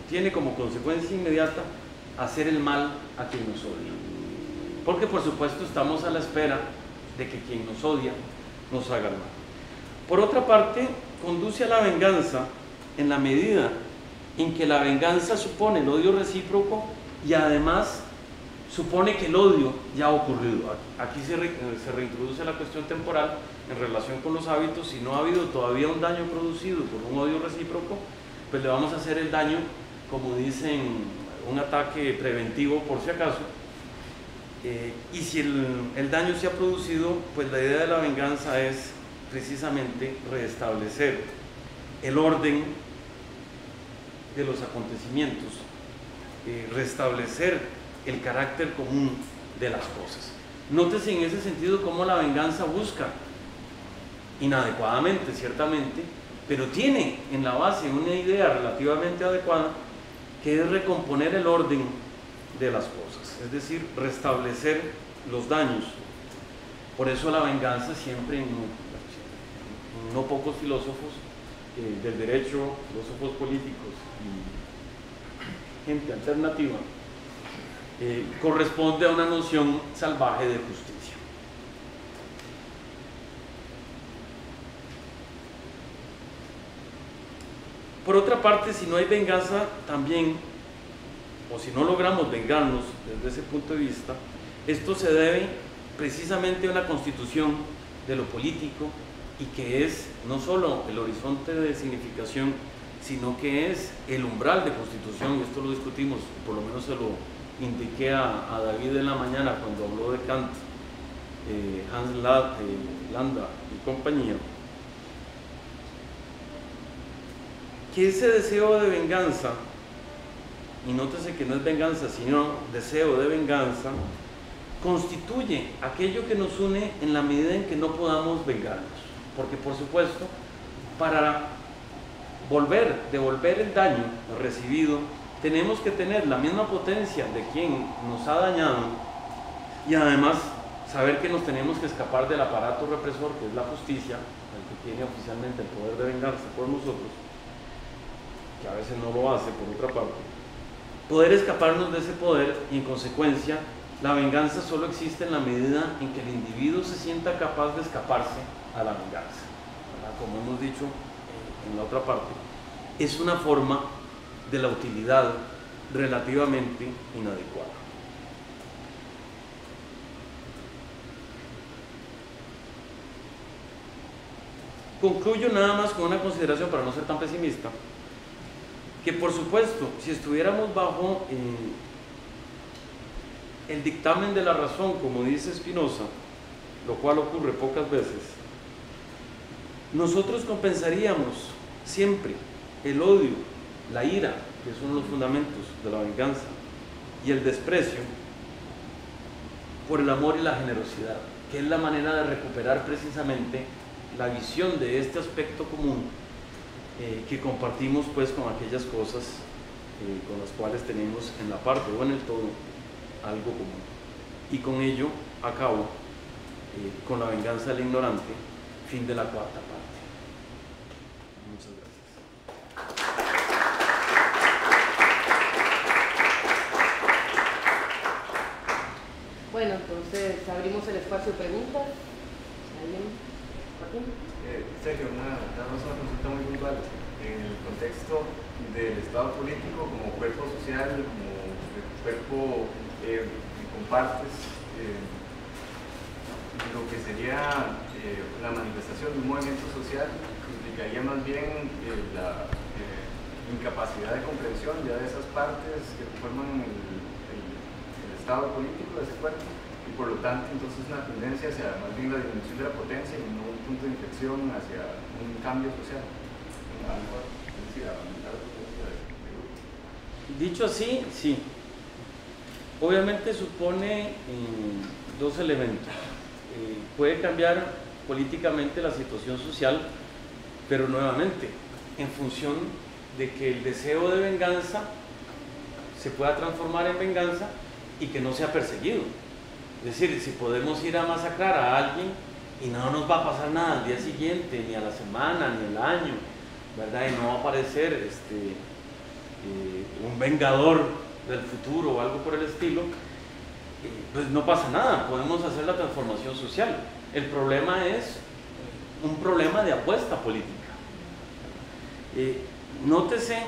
tiene como consecuencia inmediata hacer el mal a quien nos odia. Porque por supuesto estamos a la espera de que quien nos odia nos haga el mal. Por otra parte, conduce a la venganza en la medida en que la venganza supone el odio recíproco y además supone que el odio ya ha ocurrido. Aquí se reintroduce la cuestión temporal en relación con los hábitos. Si no ha habido todavía un daño producido por un odio recíproco, pues le vamos a hacer el daño, como dicen, un ataque preventivo por si acaso. Y si el daño se ha producido, pues la idea de la venganza es precisamente restablecer el orden de los acontecimientos, restablecer el carácter común de las cosas. Nótese en ese sentido cómo la venganza busca, inadecuadamente ciertamente, pero tiene en la base una idea relativamente adecuada, que es recomponer el orden de las cosas, es decir, restablecer los daños. Por eso la venganza siempre en no pocos filósofos del derecho, filósofos políticos y gente alternativa, corresponde a una noción salvaje de justicia. por otra parte, si no hay venganza también, o si no logramos vengarnos desde ese punto de vista, esto se debe precisamente a una constitución de lo político, y que es no solo el horizonte de significación, sino que es el umbral de constitución, y esto lo discutimos, por lo menos se lo indiqué a David en la mañana cuando habló de Kant, Hans Landa y compañía, que ese deseo de venganza, y nótese que no es venganza, sino deseo de venganza, constituye aquello que nos une en la medida en que no podamos vengarnos. Porque, por supuesto, para devolver el daño recibido, tenemos que tener la misma potencia de quien nos ha dañado, y además saber que nos tenemos que escapar del aparato represor, que es la justicia, el que tiene oficialmente el poder de vengarse por nosotros, que a veces no lo hace por otra parte. Poder escaparnos de ese poder, y en consecuencia la venganza solo existe en la medida en que el individuo se sienta capaz de escaparse a la venganza, ¿verdad? Como hemos dicho en la otra parte, es una forma de la utilidad relativamente inadecuada. Concluyo nada más con una consideración para no ser tan pesimista, que por supuesto, si estuviéramos bajo el dictamen de la razón, como dice Spinoza, lo cual ocurre pocas veces, nosotros compensaríamos siempre el odio, la ira, que son los fundamentos de la venganza, y el desprecio, por el amor y la generosidad, que es la manera de recuperar precisamente la visión de este aspecto común que compartimos pues con aquellas cosas con las cuales tenemos en la parte o en el todo algo común. Y con ello acabo con la venganza del ignorante, fin de la cuarta parte. Muchas gracias. Bueno, entonces abrimos el espacio de preguntas. ¿Alguien? Sergio, nada más una consulta muy puntual. En el contexto del Estado político como cuerpo social, como cuerpo que compartes, lo que sería la manifestación de un movimiento social implicaría más bien la incapacidad de comprensión ya de esas partes que forman el Estado político de ese cuerpo, y por lo tanto entonces una tendencia hacia más bien la disminución de la potencia y no un punto de inflexión hacia un cambio social. Dicho así, sí. Obviamente supone dos elementos. Puede cambiar políticamente la situación social, pero nuevamente en función de que el deseo de venganza se pueda transformar en venganza y que no sea perseguido. Es decir, si podemos ir a masacrar a alguien y no nos va a pasar nada al día siguiente, ni a la semana, ni al año, ¿verdad? Y no va a aparecer un vengador del futuro o algo por el estilo, pues no pasa nada, podemos hacer la transformación social. El problema es un problema de apuesta política. Nótese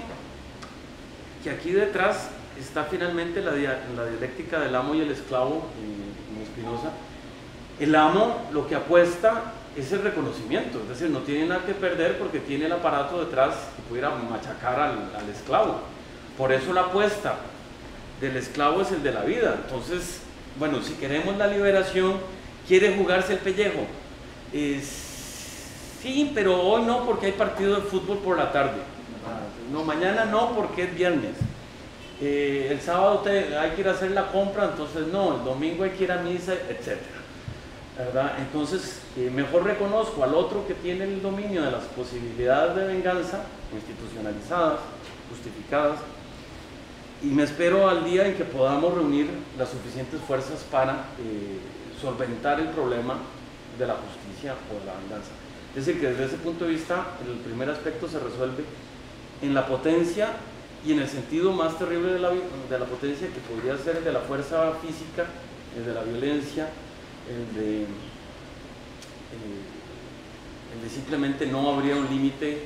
que aquí detrás está finalmente la dialéctica del amo y el esclavo en Spinoza. El amo lo que apuesta es el reconocimiento, es decir, no tiene nada que perder porque tiene el aparato detrás que pudiera machacar al esclavo. Por eso la apuesta del esclavo es el de la vida. Entonces, bueno, si queremos la liberación, quiere jugarse el pellejo. Sí, pero hoy no porque hay partido de fútbol por la tarde. No, mañana no porque es viernes. El sábado hay que ir a hacer la compra, entonces no, el domingo hay que ir a misa, etc. ¿Verdad? Entonces, mejor reconozco al otro que tiene el dominio de las posibilidades de venganza, institucionalizadas, justificadas, y me espero al día en que podamos reunir las suficientes fuerzas para solventar el problema de la justicia o de la venganza. Es decir, que desde ese punto de vista, el primer aspecto se resuelve en la potencia y en el sentido más terrible de la potencia, que podría ser el de la fuerza física, el de la violencia, el de simplemente no habría un límite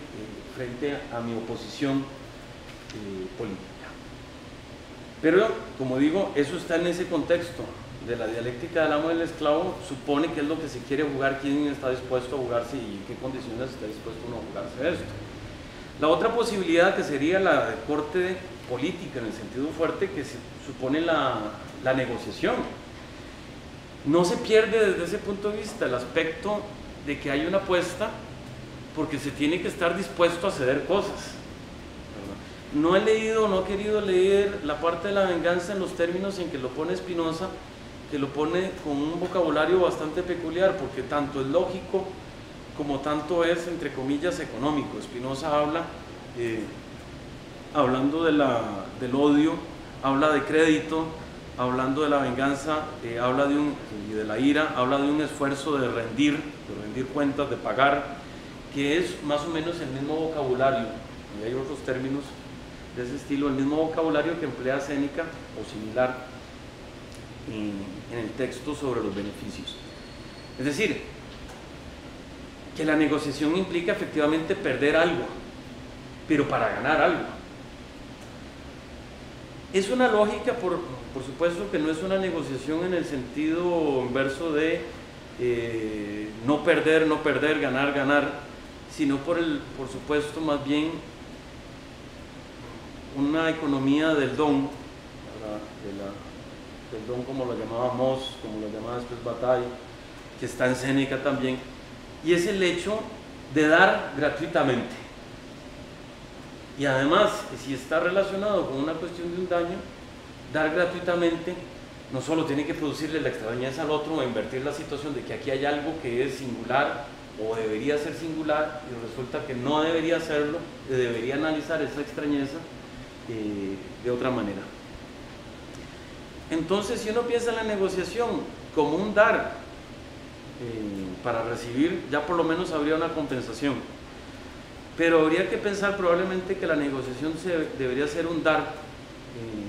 frente a mi oposición política. Pero, como digo, eso está en ese contexto de la dialéctica del amo y del esclavo, supone que es lo que se quiere jugar, quién está dispuesto a jugarse y en qué condiciones está dispuesto uno a jugarse esto. La otra posibilidad, que sería la de corte política en el sentido fuerte, que supone la negociación. No se pierde desde ese punto de vista el aspecto de que hay una apuesta, porque se tiene que estar dispuesto a ceder cosas. No he leído, no he querido leer la parte de la venganza en los términos en que lo pone Spinoza, que lo pone con un vocabulario bastante peculiar, porque tanto es lógico como tanto es, entre comillas, económico. Spinoza habla, hablando del odio, habla de crédito, hablando de la venganza, habla y de la ira, habla de un esfuerzo de rendir cuentas, de pagar, que es más o menos el mismo vocabulario, y hay otros términos de ese estilo, el mismo vocabulario que emplea Séneca o similar en el texto sobre los beneficios. Es decir, que la negociación implica efectivamente perder algo, pero para ganar algo. Es una lógica, por supuesto, que no es una negociación en el sentido inverso de no perder, ganar, sino por supuesto, más bien una economía del don, del don, como lo llamaba Moss, como lo llamaba después Bataille, que está en Séneca también, y es el hecho de dar gratuitamente. Y además, si está relacionado con una cuestión de un daño, dar gratuitamente no solo tiene que producirle la extrañeza al otro o invertir la situación de que aquí hay algo que es singular o debería ser singular y resulta que no debería serlo, debería analizar esa extrañeza de otra manera. Entonces, si uno piensa en la negociación como un dar para recibir, ya por lo menos habría una compensación. Pero habría que pensar probablemente que la negociación debería ser un dar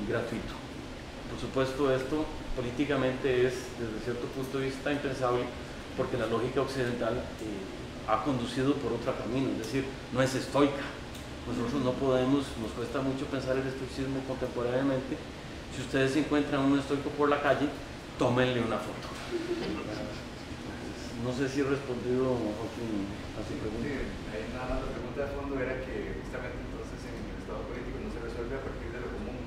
gratuito. Por supuesto, esto políticamente es, desde cierto punto de vista, impensable, porque la lógica occidental ha conducido por otro camino, es decir, no es estoica. Nosotros no podemos, nos cuesta mucho pensar el estoicismo contemporáneamente. Si ustedes encuentran un estoico por la calle, tómenle una foto. No sé si he respondido a su pregunta. Sí, ahí nada más la pregunta de fondo era que justamente entonces en el estado político no se resuelve a partir de lo común.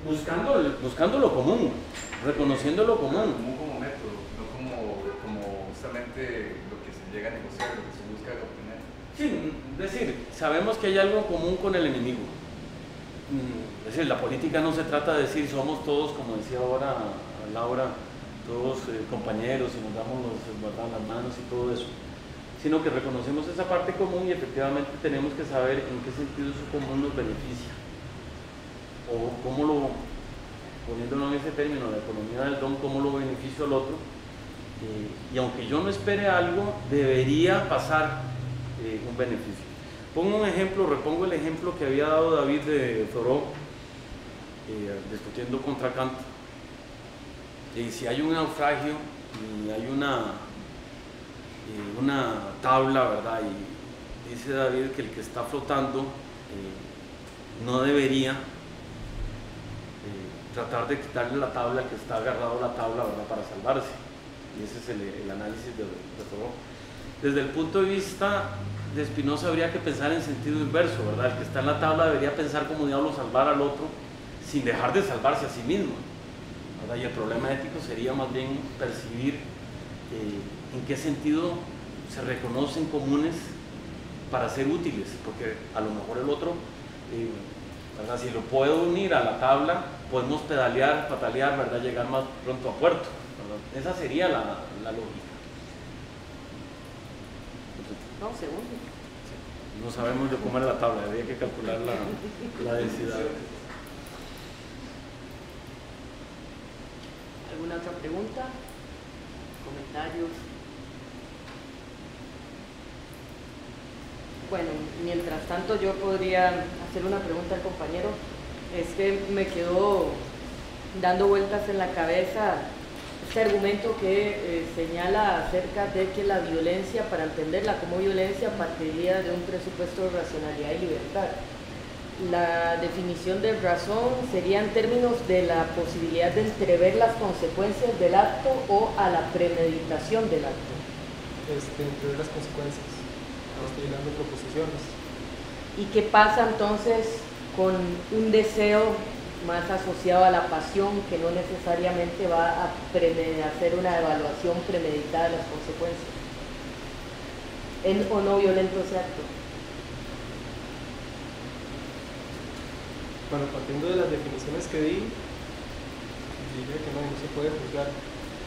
Buscando lo común, reconociendo lo común. Común como método, no como justamente lo que se llega a negociar, lo que se busca obtener. Sí, es decir, sabemos que hay algo común con el enemigo. Es decir, la política no se trata de decir somos todos, como decía ahora Laura, todos compañeros y nos damos las manos y todo eso, sino que reconocemos esa parte común y efectivamente tenemos que saber en qué sentido eso común nos beneficia, o cómo poniéndolo en ese término, la economía del don, cómo lo beneficio al otro, y aunque yo no espere algo, debería pasar un beneficio. Pongo un ejemplo, repongo el ejemplo que había dado David de Thoreau, discutiendo contra Kant. Y si hay un naufragio y hay una tabla, ¿verdad? Y dice David que el que está flotando no debería tratar de quitarle la tabla, que está agarrado a la tabla, ¿verdad? Para salvarse. Y ese es el análisis de Thoreau. Desde el punto de vista de Spinoza habría que pensar en sentido inverso, ¿verdad? El que está en la tabla debería pensar cómo diablo salvar al otro sin dejar de salvarse a sí mismo, ¿verdad? Y el problema ético sería más bien percibir en qué sentido se reconocen comunes para ser útiles, porque a lo mejor el otro, ¿verdad? Si lo puedo unir a la tabla, podemos patalear, ¿verdad? Llegar más pronto a puerto, ¿verdad? Esa sería la lógica. No, segundo. No sabemos de cómo era la tabla, habría que calcular la densidad. ¿Alguna otra pregunta? ¿Comentarios? Bueno, mientras tanto yo podría hacer una pregunta al compañero. Es que me quedó dando vueltas en la cabeza, este argumento que señala acerca de que la violencia, para entenderla como violencia, partiría de un presupuesto de racionalidad y libertad. La definición de razón sería en términos de la posibilidad de entrever las consecuencias del acto o a la premeditación del acto. Entrever las consecuencias, estoy dando proposiciones. ¿Y qué pasa entonces con un deseo más asociado a la pasión, que no necesariamente va a hacer una evaluación premeditada de las consecuencias? ¿Es o no violento ese acto? Bueno, partiendo de las definiciones que di, diría que no se puede juzgar.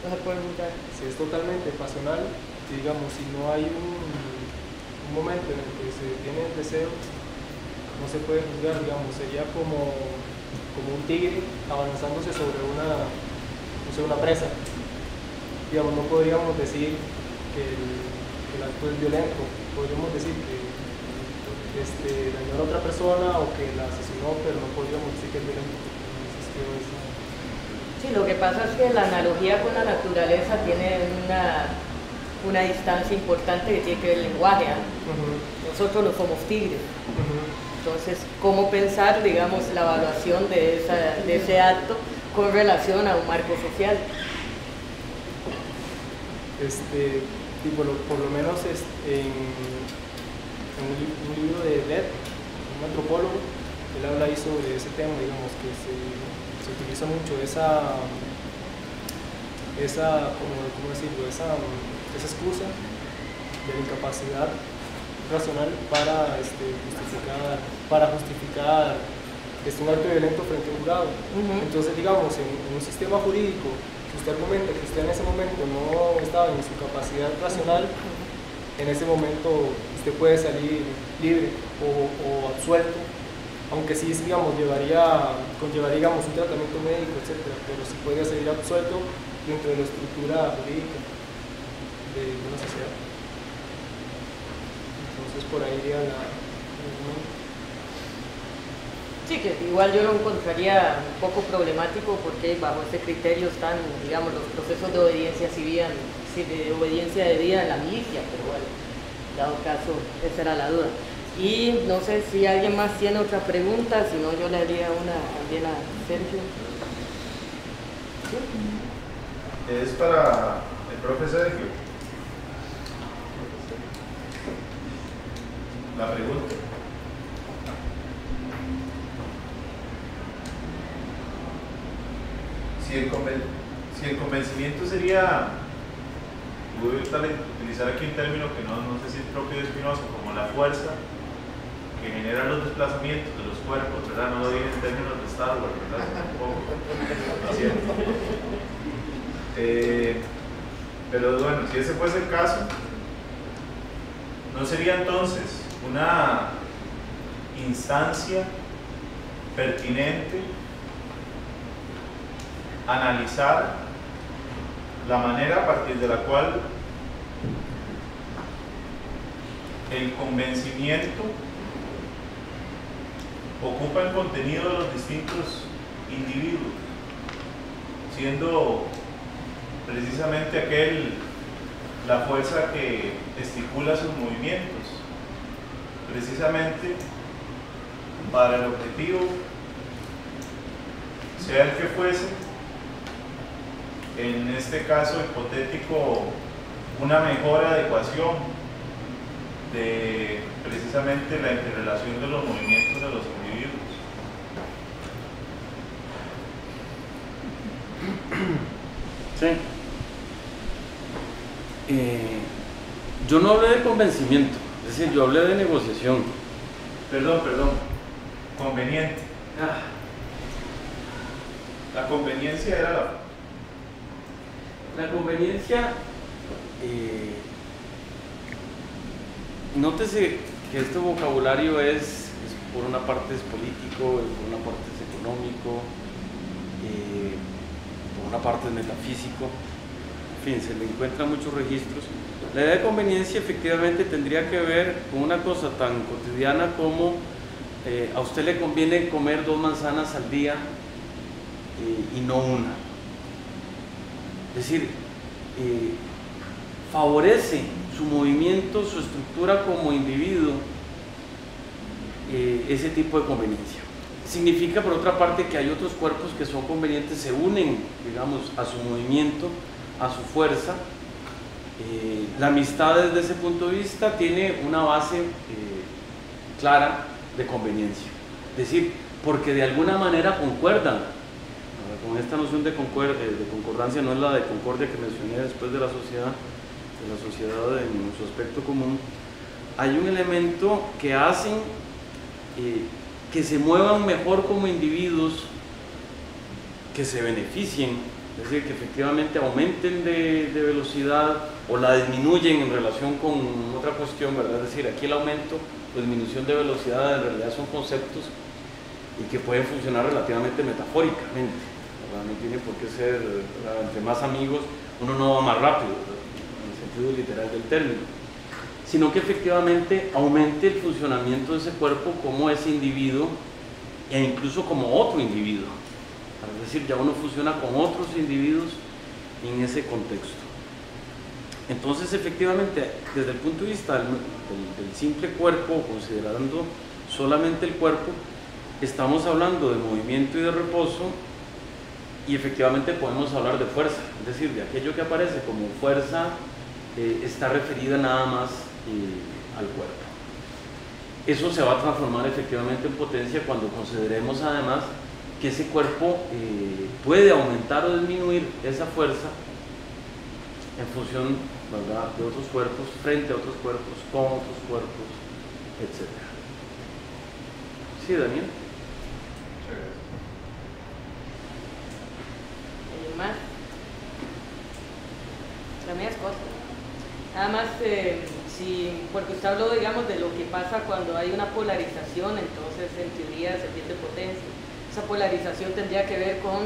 No se puede juzgar. Si es totalmente pasional, digamos, si no hay un momento en el que se tiene el deseo, no se puede juzgar, digamos, sería como un tigre avanzándose sobre una presa. Digamos, no podríamos decir que el acto es violento, podríamos decir que dañó a otra persona o que la asesinó, pero no podríamos decir que es violento porque no existió esa. Sí, lo que pasa es que la analogía con la naturaleza tiene una distancia importante que tiene que ver el lenguaje. Nosotros no somos tigres. Entonces, ¿cómo pensar, digamos, la evaluación de ese acto con relación a un marco social? Por lo menos en un libro de Led, un antropólogo, él habla ahí sobre ese tema, digamos, que se utiliza mucho esa excusa de la incapacidad racional para justificar un acto violento frente a un jurado. Entonces, digamos, en un sistema jurídico, si usted argumenta que usted en ese momento no estaba en su capacidad racional, en ese momento usted puede salir libre o absuelto, aunque sí, digamos, conllevaría, digamos, un tratamiento médico, etcétera, pero sí podría salir absuelto dentro de la estructura jurídica de una sociedad. Entonces, por ahí iría el argumento. Sí, que igual yo lo encontraría un poco problemático porque bajo ese criterio están, digamos, los procesos de obediencia civil, de obediencia debida en la milicia, pero bueno, dado caso, esa era la duda. Y no sé si alguien más tiene otra pregunta, si no yo le haría una también a Sergio. ¿Sí? Es para el profe Sergio. La pregunta. Si el convencimiento sería, voy a utilizar aquí un término que no sé si es propio de Spinoza, como la fuerza que genera los desplazamientos de los cuerpos, ¿verdad? No lo digo en términos de Star Wars, ¿verdad? Tampoco, ¿no es cierto? Pero bueno, si ese fuese el caso, ¿no sería entonces una instancia pertinente analizar la manera a partir de la cual el convencimiento ocupa el contenido de los distintos individuos, siendo precisamente la fuerza que estipula sus movimientos, precisamente para el objetivo, sea el que fuese, en este caso hipotético, una mejor adecuación de precisamente la interrelación de los movimientos de los individuos. Sí. Yo no hablé de convencimiento, es decir, yo hablé de negociación. Perdón, conveniente. La conveniencia era la conveniencia, nótese que este vocabulario es por una parte es político, por una parte es económico, por una parte es metafísico, en fin, se le encuentran muchos registros. La idea de conveniencia efectivamente tendría que ver con una cosa tan cotidiana como a usted le conviene comer 2 manzanas al día y no una. Es decir, favorece su movimiento, su estructura como individuo, ese tipo de conveniencia. Significa, por otra parte, que hay otros cuerpos que son convenientes, se unen, digamos, a su movimiento, a su fuerza. La amistad desde ese punto de vista tiene una base clara de conveniencia, es decir, porque de alguna manera concuerdan. Con esta noción de concordancia, no es la de concordia que mencioné después de la sociedad en su aspecto común, hay un elemento que hacen que se muevan mejor como individuos, que se beneficien, es decir, que efectivamente aumenten de velocidad o la disminuyen en relación con otra cuestión, ¿verdad? Es decir, aquí el aumento o disminución de velocidad en realidad son conceptos y que pueden funcionar relativamente metafóricamente, ¿verdad? No tiene por qué ser, ¿verdad? Entre más amigos uno no va más rápido, ¿verdad? En el sentido literal del término, sino que efectivamente aumente el funcionamiento de ese cuerpo como ese individuo e incluso como otro individuo. Es decir, ya uno funciona con otros individuos en ese contexto. Entonces, efectivamente, desde el punto de vista del simple cuerpo, considerando solamente el cuerpo, estamos hablando de movimiento y de reposo, y efectivamente podemos hablar de fuerza, es decir, de aquello que aparece como fuerza está referida nada más al cuerpo. Eso se va a transformar efectivamente en potencia cuando consideremos además que ese cuerpo puede aumentar o disminuir esa fuerza en función, ¿verdad?, de otros cuerpos, frente a otros cuerpos, con otros cuerpos, etc. ¿Sí, Daniel? Más. Las cosas. Nada más, porque usted habló, digamos, de lo que pasa cuando hay una polarización, entonces en teoría se pierde potencia. Esa polarización tendría que ver con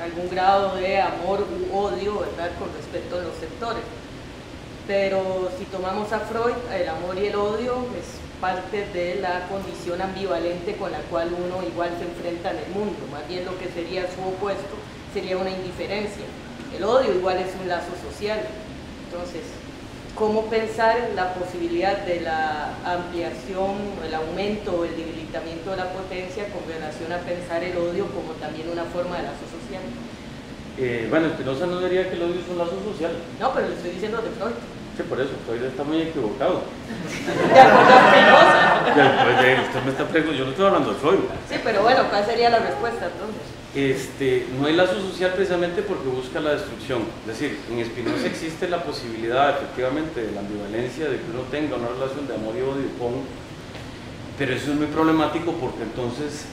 algún grado de amor u odio, ¿verdad?, con respecto a los sectores. Pero si tomamos a Freud, el amor y el odio es parte de la condición ambivalente con la cual uno igual se enfrenta en el mundo. Más bien lo que sería su opuesto sería una indiferencia. El odio igual es un lazo social. Entonces, ¿cómo pensar la posibilidad de la ampliación, el aumento o el debilitamiento de la potencia con relación a pensar el odio como también una forma de lazo social? Bueno, Spinoza no diría que el odio es un lazo social. No, pero le estoy diciendo de Freud. Sí, por eso, Freud está muy equivocado. De acuerdo a Spinoza. Usted me está preguntando, yo no estoy hablando de Freud. Sí, pero bueno, ¿cuál sería la respuesta entonces? No hay lazo social precisamente porque busca la destrucción. Es decir, en Spinoza existe la posibilidad efectivamente de la ambivalencia, de que uno tenga una relación de amor y odio con, pero eso es muy problemático porque entonces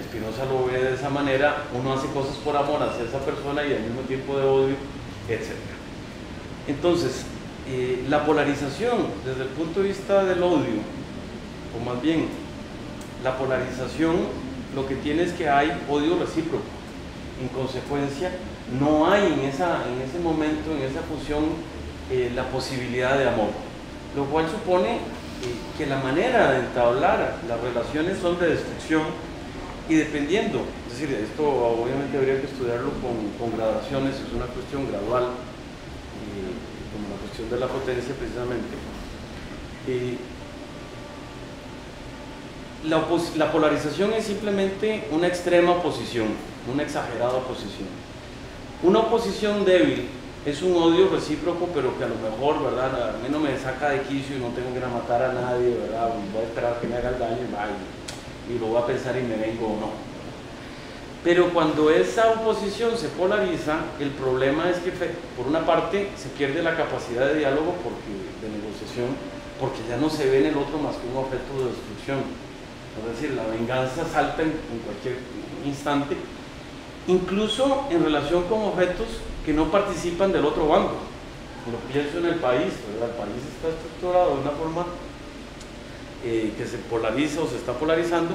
Spinoza lo ve de esa manera, uno hace cosas por amor hacia esa persona y al mismo tiempo de odio, etc. Entonces, la polarización desde el punto de vista del odio, o más bien la polarización, lo que tiene es que hay odio recíproco. En consecuencia, no hay en ese momento, en esa función, la posibilidad de amor, lo cual supone que la manera de entablar las relaciones son de destrucción y dependiendo, es decir, esto obviamente habría que estudiarlo con gradaciones, es una cuestión gradual, como la cuestión de la potencia precisamente. La polarización es simplemente una extrema oposición, una exagerada oposición. Una oposición débil es un odio recíproco, pero que a lo mejor, ¿verdad?, a mí no me saca de quicio y no tengo que ir a matar a nadie, ¿verdad?, voy a esperar que me haga el daño y lo voy a pensar y me vengo o no. Pero cuando esa oposición se polariza, el problema es que por una parte se pierde la capacidad de diálogo, de negociación, porque ya no se ve en el otro más que un objeto de destrucción. Es decir, la venganza salta en cualquier instante, incluso en relación con objetos que no participan del otro bando. Lo pienso en el país, ¿verdad? El país está estructurado de una forma que se polariza o se está polarizando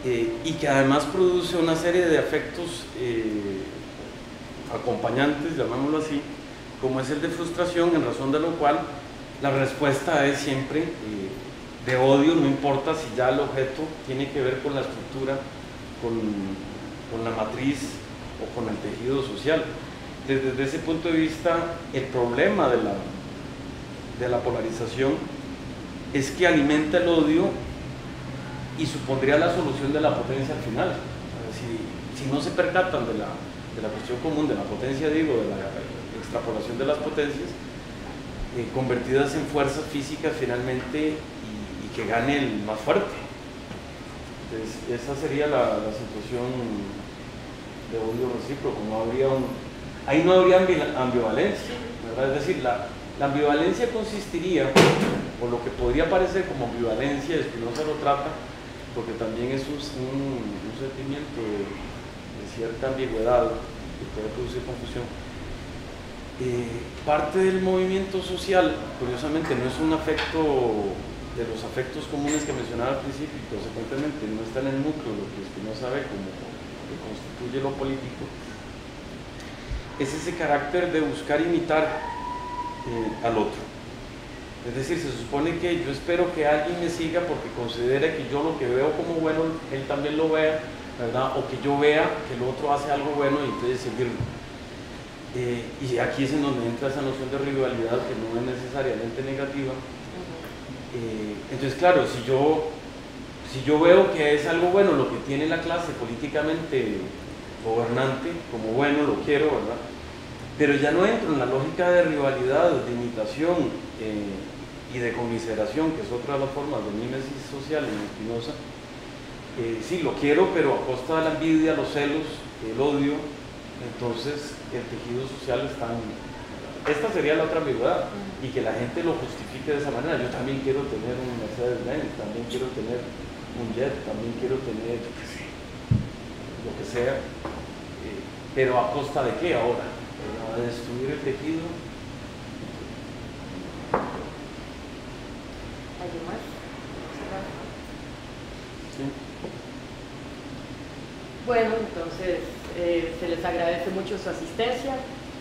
y que además produce una serie de afectos acompañantes, llamémoslo así, como es el de frustración, en razón de lo cual la respuesta es siempre de odio, no importa si ya el objeto tiene que ver con la estructura, con la matriz o con el tejido social. desde ese punto de vista, el problema de la polarización es que alimenta el odio y supondría la solución de la potencia al final. Si no se percatan de la cuestión común, de la potencia, digo, de la extrapolación de las potencias, convertidas en fuerzas físicas finalmente y que gane el más fuerte. Entonces, esa sería la situación de odio recíproco. Ahí no habría ambivalencia, ¿verdad? Es decir, la ambivalencia consistiría, o lo que podría parecer como ambivalencia, Spinoza lo trata, porque también es un sentimiento de cierta ambigüedad que puede producir confusión. Parte del movimiento social, curiosamente, no es un afecto de los afectos comunes que mencionaba al principio, y consecuentemente no está en el núcleo, lo que Spinoza ve como lo que constituye lo político, es ese carácter de buscar imitar al otro. Es decir, se supone que yo espero que alguien me siga porque considere que yo lo que veo como bueno, él también lo vea, ¿verdad? O que yo vea que el otro hace algo bueno y entonces seguirlo. Y aquí es en donde entra esa noción de rivalidad que no es necesariamente negativa. Entonces, claro, si yo veo que es algo bueno lo que tiene la clase políticamente gobernante, como bueno, lo quiero, ¿verdad? Pero ya no entro en la lógica de rivalidad, de imitación y de conmiseración, que es otra de las formas de mímesis social en Spinoza. Sí, lo quiero, pero a costa de la envidia, los celos, el odio. Entonces el tejido social está esta sería la otra ambigüedad, y que la gente lo justifique de esa manera. Yo también quiero tener un Mercedes-Benz, también quiero tener un jet, también quiero tener, yo qué sé, lo que sea, pero ¿a costa de qué ahora? ¿A destruir el tejido? ¿Alguien más? Sí. Bueno, entonces se les agradece mucho su asistencia.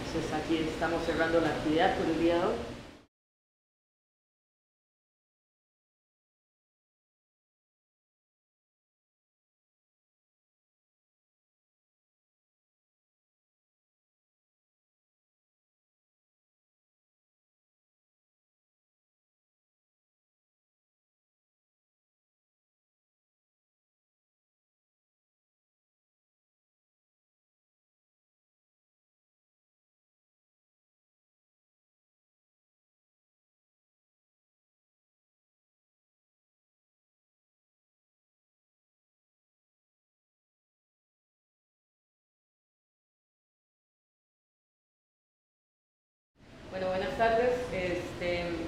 Entonces aquí estamos cerrando la actividad por el día de hoy. Bueno, buenas tardes.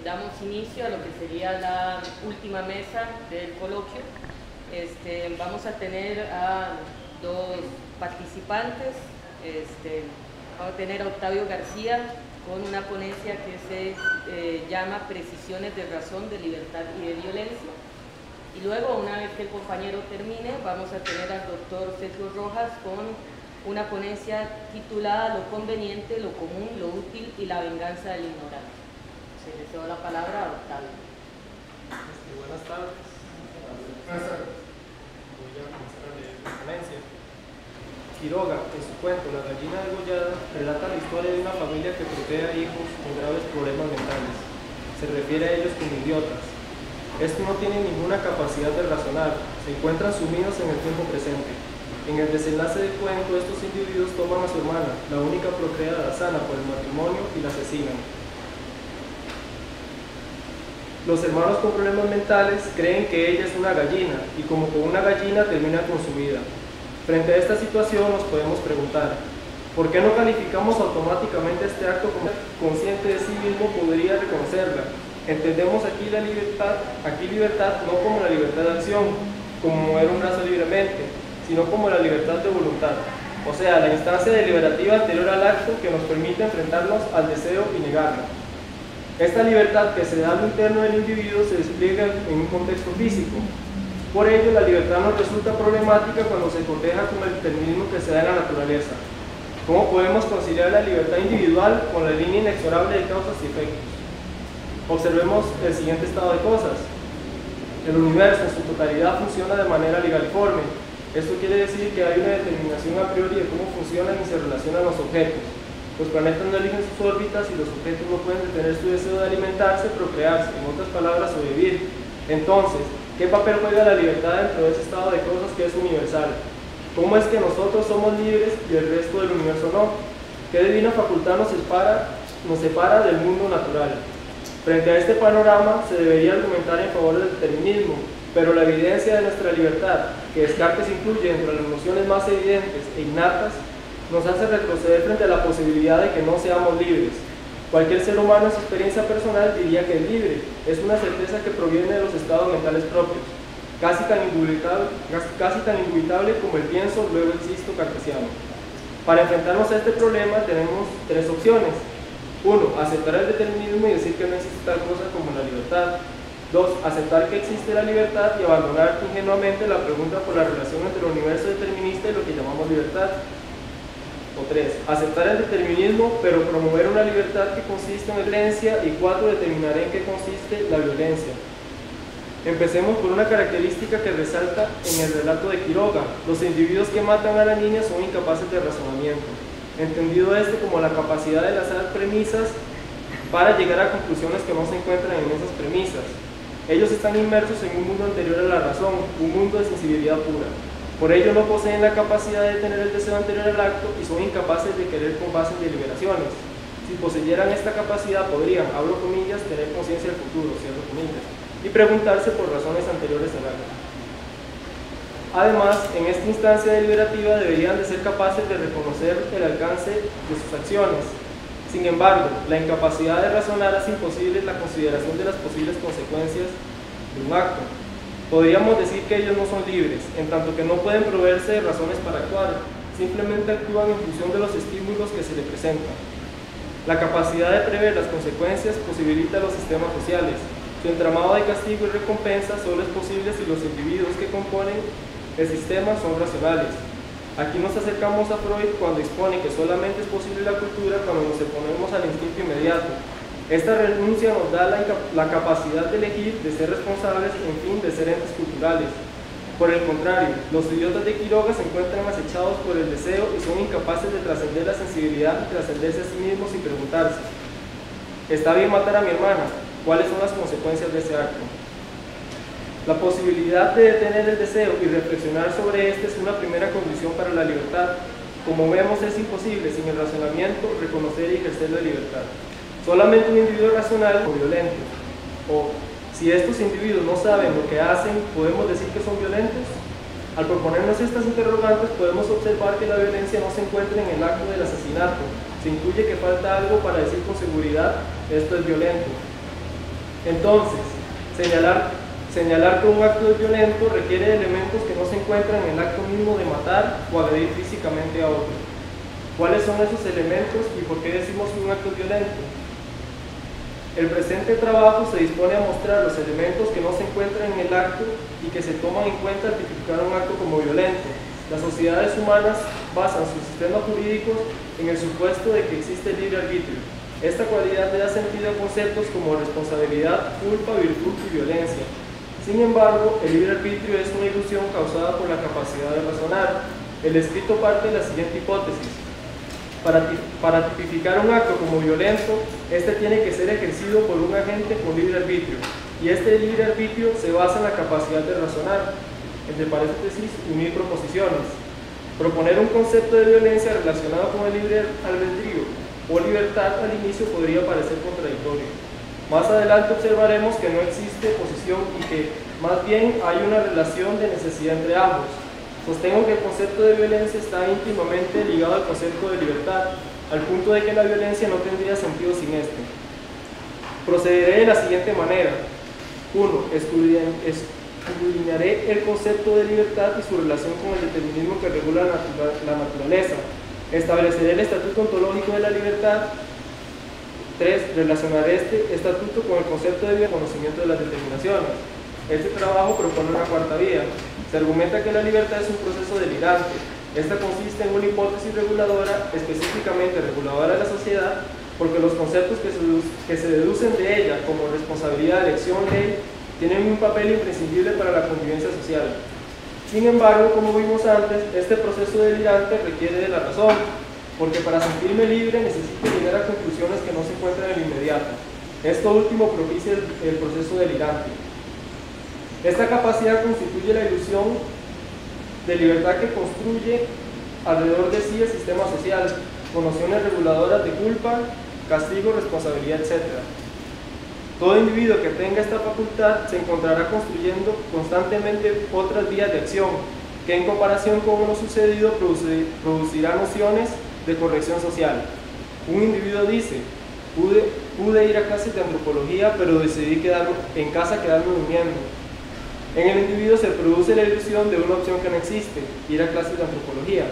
Damos inicio a lo que sería la última mesa del coloquio. Vamos a tener a dos participantes. Vamos a tener a Octavio García con una ponencia que se llama Precisiones de razón, de libertad y de violencia. Y luego, una vez que el compañero termine, vamos a tener al doctor Sergio Rojas con una ponencia titulada Lo conveniente, lo común, lo útil y la venganza del ignorante. Se le cedo la palabra a Octavio. Buenas tardes. Voy a comenzar a leer la ponencia. Quiroga, en su cuento La gallina degollada, relata la historia de una familia que procrea hijos con graves problemas mentales. Se refiere a ellos como idiotas. Estos no tienen ninguna capacidad de razonar, se encuentran sumidos en el tiempo presente. En el desenlace del cuento, estos individuos toman a su hermana, la única procreada sana por el matrimonio, y la asesinan. Los hermanos con problemas mentales creen que ella es una gallina, y como con una gallina terminan con su vida. Frente a esta situación nos podemos preguntar, ¿por qué no calificamos automáticamente este acto como consciente de sí mismo podría reconocerla? Entendemos aquí la libertad no como la libertad de acción, como mover un brazo libremente, sino como la libertad de voluntad, o sea, la instancia deliberativa anterior al acto que nos permite enfrentarnos al deseo y negarlo. Esta libertad que se da a lo interno del individuo se despliega en un contexto físico. Por ello, la libertad nos resulta problemática cuando se coteja con el determinismo que se da en la naturaleza. ¿Cómo podemos conciliar la libertad individual con la línea inexorable de causas y efectos? Observemos el siguiente estado de cosas. El universo en su totalidad funciona de manera legaliforme. Esto quiere decir que hay una determinación a priori de cómo funcionan y se relacionan los objetos. Los planetas no eligen sus órbitas y los objetos no pueden detener su deseo de alimentarse, procrearse, en otras palabras, sobrevivir. Entonces, ¿qué papel juega la libertad dentro de ese estado de cosas que es universal? ¿Cómo es que nosotros somos libres y el resto del universo no? ¿Qué divina facultad nos separa del mundo natural? Frente a este panorama se debería argumentar en favor del determinismo, pero la evidencia de nuestra libertad, que Descartes incluye entre las nociones más evidentes e innatas, nos hace retroceder frente a la posibilidad de que no seamos libres. Cualquier ser humano en su experiencia personal diría que es libre, es una certeza que proviene de los estados mentales propios, casi tan indubitable como el pienso, luego existo cartesiano. Para enfrentarnos a este problema tenemos tres opciones. 1. Aceptar el determinismo y decir que no existe tal cosa como la libertad. 2. Aceptar que existe la libertad y abandonar ingenuamente la pregunta por la relación entre el universo determinista y lo que llamamos libertad. O 3. Aceptar el determinismo, pero promover una libertad que consiste en herencia. Y 4. Determinar en qué consiste la violencia. Empecemos por una característica que resalta en el relato de Quiroga. Los individuos que matan a la niña son incapaces de razonamiento, entendido este como la capacidad de lanzar premisas para llegar a conclusiones que no se encuentran en esas premisas. Ellos están inmersos en un mundo anterior a la razón, un mundo de sensibilidad pura. Por ello no poseen la capacidad de tener el deseo anterior al acto y son incapaces de querer con base en deliberaciones. Si poseyeran esta capacidad podrían, abro comillas, tener conciencia del futuro, cierro comillas, y preguntarse por razones anteriores al acto. Además, en esta instancia deliberativa deberían de ser capaces de reconocer el alcance de sus acciones. Sin embargo, la incapacidad de razonar hace imposible la consideración de las posibles consecuencias de un acto. Podríamos decir que ellos no son libres, en tanto que no pueden proveerse de razones para actuar, simplemente actúan en función de los estímulos que se les presentan. La capacidad de prever las consecuencias posibilita los sistemas sociales. Su entramado de castigo y recompensa solo es posible si los individuos que componen el sistema son racionales. Aquí nos acercamos a Freud cuando expone que solamente es posible la cultura cuando nos oponemos al instinto inmediato. Esta renuncia nos da la capacidad de elegir, de ser responsables, en fin, de ser entes culturales. Por el contrario, los idiotas de Quiroga se encuentran acechados por el deseo y son incapaces de trascender la sensibilidad y trascenderse a sí mismos sin preguntarse: ¿está bien matar a mi hermana? ¿Cuáles son las consecuencias de ese acto? La posibilidad de detener el deseo y reflexionar sobre este es una primera condición para la libertad. Como vemos, es imposible sin el razonamiento reconocer y ejercer la libertad. Solamente un individuo racional o violento. O, si estos individuos no saben lo que hacen, ¿podemos decir que son violentos? Al proponernos estas interrogantes, podemos observar que la violencia no se encuentra en el acto del asesinato. Se intuye que falta algo para decir con seguridad: esto es violento. Entonces, señalar que un acto es violento requiere de elementos que no se encuentran en el acto mismo de matar o agredir físicamente a otro. ¿Cuáles son esos elementos y por qué decimos que un acto es violento? El presente trabajo se dispone a mostrar los elementos que no se encuentran en el acto y que se toman en cuenta al tipificar un acto como violento. Las sociedades humanas basan sus sistemas jurídicos en el supuesto de que existe libre arbitrio. Esta cualidad le da sentido a conceptos como responsabilidad, culpa, virtud y violencia. Sin embargo, el libre arbitrio es una ilusión causada por la capacidad de razonar. El escrito parte de la siguiente hipótesis: para tipificar un acto como violento, este tiene que ser ejercido por un agente con libre arbitrio, y este libre arbitrio se basa en la capacidad de razonar, entre paréntesis, unir proposiciones. Proponer un concepto de violencia relacionado con el libre albedrío o libertad al inicio podría parecer contradictorio. Más adelante observaremos que no existe oposición y que más bien hay una relación de necesidad entre ambos. Sostengo que el concepto de violencia está íntimamente ligado al concepto de libertad, al punto de que la violencia no tendría sentido sin este. Procederé de la siguiente manera. 1. Escudriñaré el concepto de libertad y su relación con el determinismo que regula la naturaleza. Estableceré el estatuto ontológico de la libertad. 3. Relacionaré este estatuto con el concepto de conocimiento de las determinaciones. Este trabajo propone una cuarta vía. Se argumenta que la libertad es un proceso delirante. Esta consiste en una hipótesis reguladora, específicamente reguladora de la sociedad, porque los conceptos que se deducen de ella, como responsabilidad, elección, ley, tienen un papel imprescindible para la convivencia social. Sin embargo, como vimos antes, este proceso delirante requiere de la razón. porque para sentirme libre necesito llegar a conclusiones que no se encuentran en el inmediato. Esto último propicia el proceso delirante. Esta capacidad constituye la ilusión de libertad que construye alrededor de sí el sistema social, con nociones reguladoras de culpa, castigo, responsabilidad, etc. Todo individuo que tenga esta facultad se encontrará construyendo constantemente otras vías de acción, que en comparación con lo sucedido producirá nociones de corrección social. Un individuo dice: pude ir a clases de antropología, pero decidí quedarme durmiendo. En el individuo se produce la ilusión de una opción que no existe, ir a clases de antropología.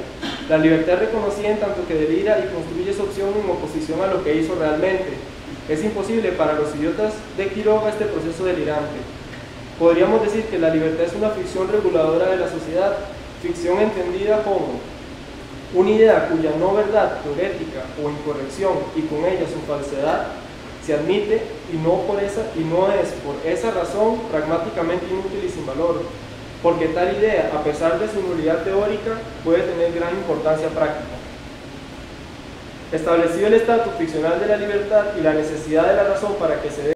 La libertad es reconocida en tanto que delira y construye esa opción en oposición a lo que hizo realmente. Es imposible para los idiotas de Quiroga este proceso delirante. Podríamos decir que la libertad es una ficción reguladora de la sociedad, ficción entendida como una idea cuya no verdad teorética o incorrección y con ella su falsedad se admite y no es por esa razón pragmáticamente inútil y sin valor, porque tal idea, a pesar de su nulidad teórica, puede tener gran importancia práctica. Establecido el estatus ficcional de la libertad y la necesidad de la razón para que se dé